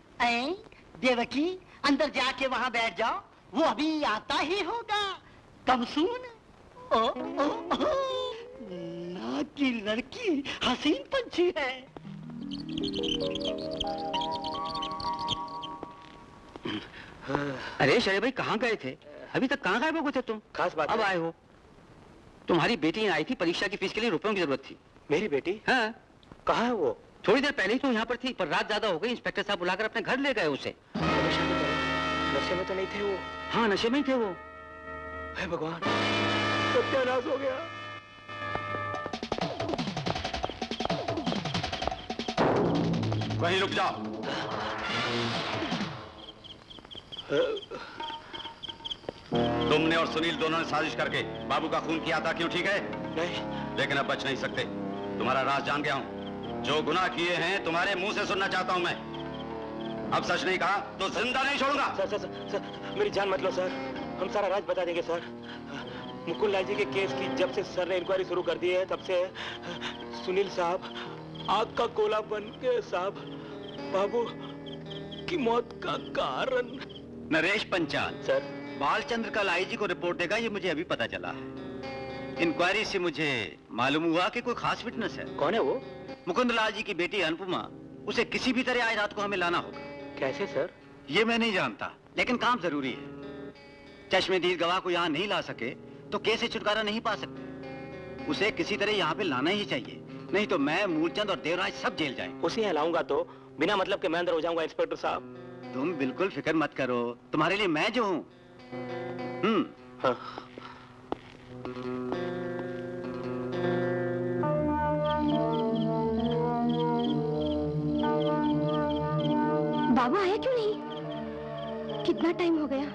Devaki, अंदर जाके वहाँ बैठ जाओ, वो अभी आता ही होगा। कम सुन। ओ, ओ, ओ, नाग की लड़की हसीन पंछी है। अरे शरे भाई, कहाँ गए थे? अभी तक कहाँ गायब हो गए थे तुम? खास बात अब है। आए हो? तुम्हारी बेटी आई थी, परीक्षा की फीस के लिए रुपयों की जरूरत थी। मेरी बेटी? हाँ, कहाँ है वो? थोड़ी देर पहले ही तो यहाँ पर थी, पर रात ज्यादा हो गई, इंस्पेक्टर साहब बुलाकर अपने घर ले गए उसे। नशे में तो नहीं थे वो? हाँ, नशे में ही थे वो। हे भगवान, सत्यानाश हो गया। वहीं रुक जाओ। तुमने और सुनील दोनों ने साजिश करके बाबू का खून किया था, क्यों? ठीक है? नहीं। लेकिन अब बच नहीं सकते। तुम्हारा राज जान गया हूं। जो गुनाह किए हैं तुम्हारे मुंह से सुनना चाहता हूं मैं। अब सच नहीं कहा तो जिंदा नहीं छोड़ूंगा। सर, मेरी जान मत लो सर, हम सारा राज बता देंगे सर। मुकुंद लाल जी के केस की जब से सर ने इंक्वायरी शुरू कर दी है, तब से सुनील साहब आग का गोला बन के साहब बाबू की मौत का कारण। नरेश पंचाल सर, बालचंद्र कल आईजी को रिपोर्ट देगा, ये मुझे अभी पता चला है। इंक्वायरी से मुझे मालूम हुआ कि कोई खास विटनेस है। कौन है वो? मुकुंदलाल जी की बेटी अनुपमा, उसे किसी भी तरह आज रात को हमें लाना होगा। कैसे सर? ये मैं नहीं जानता, लेकिन काम जरूरी है। चश्मेदीद गवाह को यहाँ नहीं ला सके तो केस से छुटकारा नहीं पा सकते। उसे किसी तरह यहाँ पे लाना ही चाहिए, नहीं तो मैं, मूलचंद और देवराज सब जेल जाएं। उसे यहाँ लाऊंगा तो बिना मतलब के मैं अंदर हो जाऊंगा इंस्पेक्टर साहब। तुम बिल्कुल फिक्र मत करो, तुम्हारे लिए मैं जो हूँ। हाँ। बाबू आया क्यों नहीं? कितना टाइम हो गया?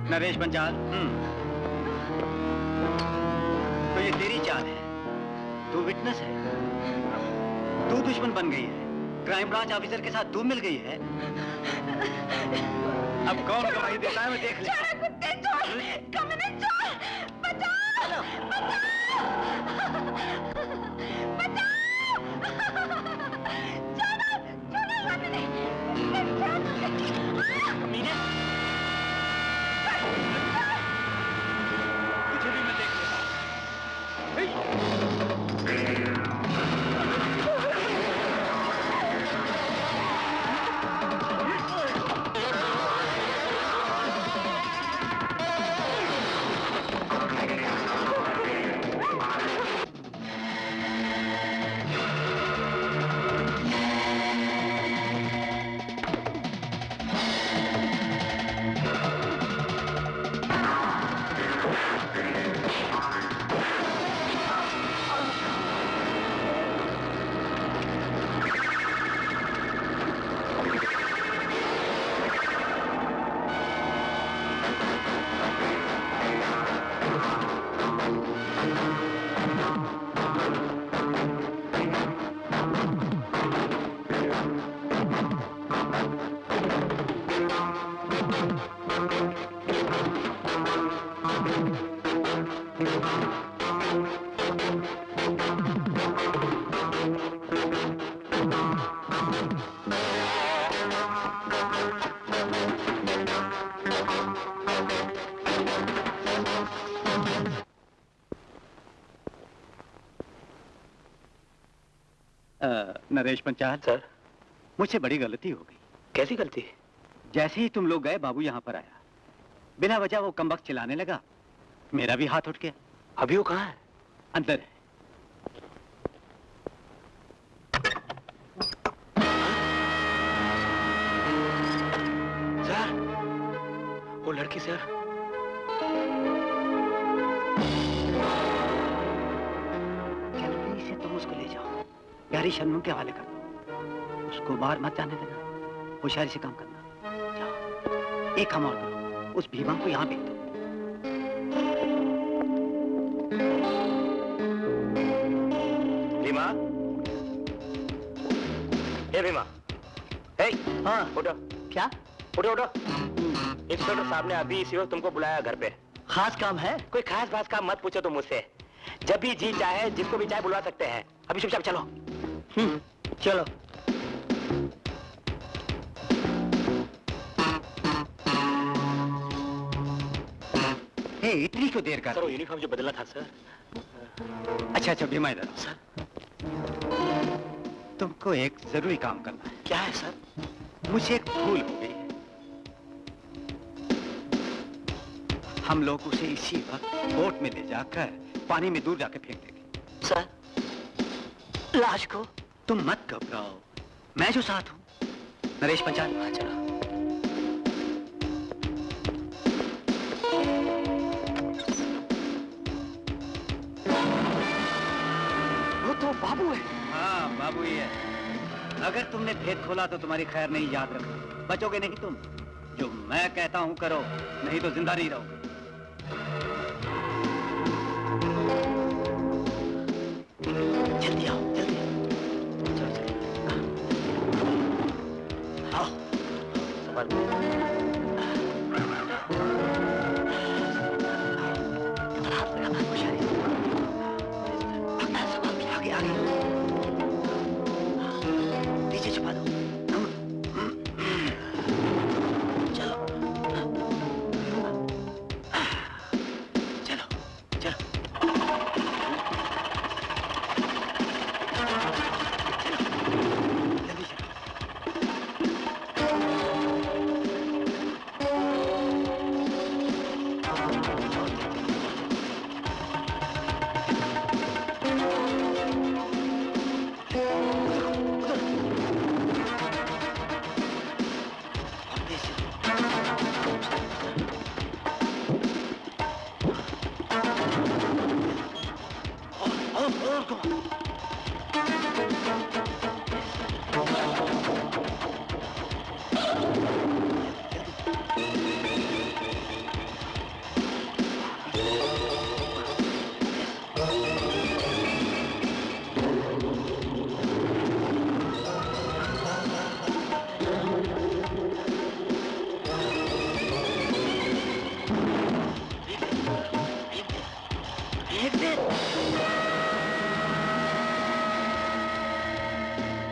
नरेश पंचाल, तो ये तेरी चाल है। तू विटनेस है, तू दुश्मन बन गई है, क्राइम ब्रांच ऑफिसर के साथ तू मिल गई है। अब कौन गवाही देता है मैं देख ले। कुत्ते छोड़, कमीने छोड़, बचाओ, तुझे भी मैं देख लेता नरेश पंचाल सर, मुझसे बड़ी गलती हो गई। कैसी गलती? जैसे ही तुम लोग गए बाबू यहाँ पर आया, बिना वजह वो कमबख्त चिल्लाने लगा, मेरा भी हाथ उठ गया। अभी वो कहाँ है? अंदर है। सर, वो लड़की सर। जल्दी से तुम उसको ले जाओ, प्यारी शन्नू के हवाले कर दो। उसको बाहर मत जाने देना, होशियारी से काम करना। जाओ, एक काम और करो, उस भीमा को यहाँ भेज दो। भीमा, ए भीमा, ए, हाँ उठो, क्या? उठो उठो। इंस्पेक्टर साहब ने अभी इसी वक्त तुमको बुलाया घर पे। खास काम है? कोई खास बात काम मत पूछो तुम मुझसे। जब भी जी चाहे जिसको भी चाहे बुलवा सकते हैं। अभी चुपचाप चलो। चलो। हे, इतनी क्यों देर कर? सर, वो यूनिफॉर्म जो बदलना था सर। अच्छा अच्छा बीमा इधर आओ। सर तुमको एक जरूरी काम करना है। क्या है सर? मुझे एक भूल हो गई है। हम लोग उसे इसी वक्त बोट में ले जाकर पानी में दूर जाकर फेंक देंगे। सर लाश को? तुम मत घबराओ, मैं जो साथ हूं। नरेश पंचाल। हाँ चलो। वो तो बाबू है। हाँ बाबू ही है। अगर तुमने भेद खोला तो तुम्हारी खैर नहीं, याद रखो। बचोगे नहीं तुम। जो मैं कहता हूं करो, नहीं तो जिंदा नहीं रहोगे। जल्दी आओ जल्दी। चलो चलो। आओ संभाल। हाथ लगाना होशियारी से। संभाल के आगे आगे। पीछे छुपा दो। चलो चलो चलो।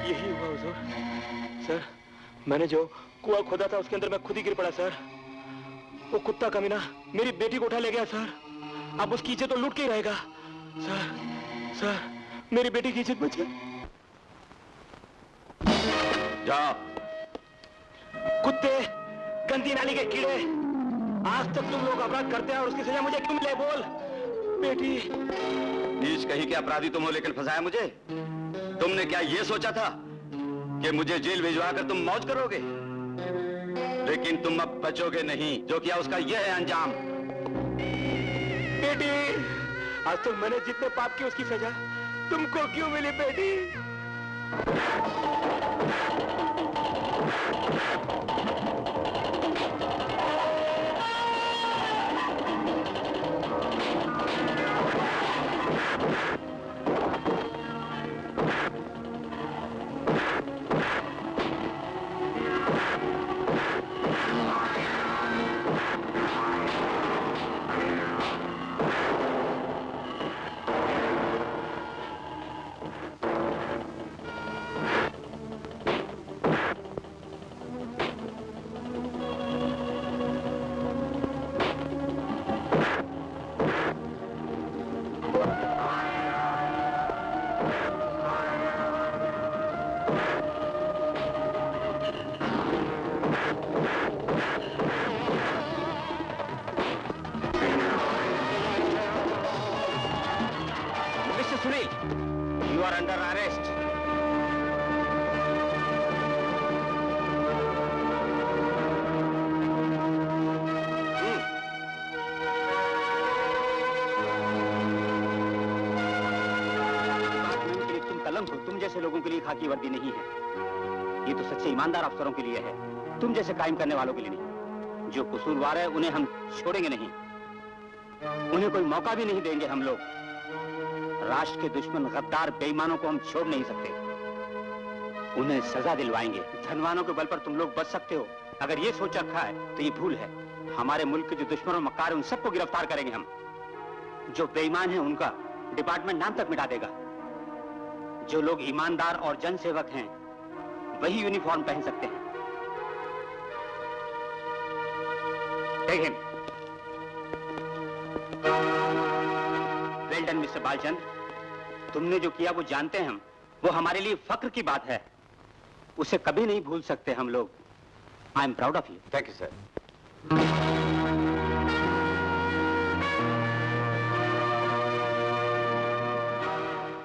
यही हुआ हुजूर। सर मैंने जो कुआं खोदा था उसके अंदर मैं खुद ही गिर पड़ा सर। वो कुत्ता कमीना मेरी बेटी को उठा ले गया सर। अब उसकी इज्जत तो लूट के ही रहेगा। सर सर मेरी बेटी की इज्जत बचे। जाओ। कुत्ते, गंदी नाली के कीड़े, आज तक तुम लोग अपराध करते हैं और उसकी सजा मुझे क्यों मिले? बोल बेटी। नीच कहीं के अपराधी तुम हो, लेकिन फंसाया मुझे। तुमने क्या ये सोचा था कि मुझे जेल भिजवा कर तुम मौज करोगे? लेकिन तुम अब बचोगे नहीं। जो किया उसका यह है अंजाम। बेटी, आज तक मैंने जितने पाप किए उसकी सजा तुमको क्यों मिली बेटी? Mr. Sunil, you are under arrest. तुम कलंक हो। तुम जैसे लोगों के लिए खाकी वर्दी नहीं है। ये तो सच्चे ईमानदार अफसरों के लिए है, तुम जैसे क्राइम करने वालों के लिए नहीं। जो कसूरवार है उन्हें हम छोड़ेंगे नहीं। उन्हें कोई मौका भी नहीं देंगे हम लोग। राष्ट्र के दुश्मन गद्दार बेईमानों को हम छोड़ नहीं सकते। उन्हें सजा दिलवाएंगे। धनवानों के बल पर तुम लोग बच सकते हो। अगर ये सोच रखा है तो ये भूल है। हमारे मुल्क के जो दुश्मन और मक्कार है उन सबको गिरफ्तार करेंगे हम। जो बेईमान है उनका डिपार्टमेंट नाम तक मिटा देगा। जो लोग ईमानदार और जनसेवक हैं वही यूनिफॉर्म पहन सकते हैं। Take him. Well done, mister Balchand, तुमने जो किया वो जानते हैं हम, वो हमारे लिए फक्र की बात है, उसे कभी नहीं भूल सकते हम लोग। I am proud of you. Thank you sir.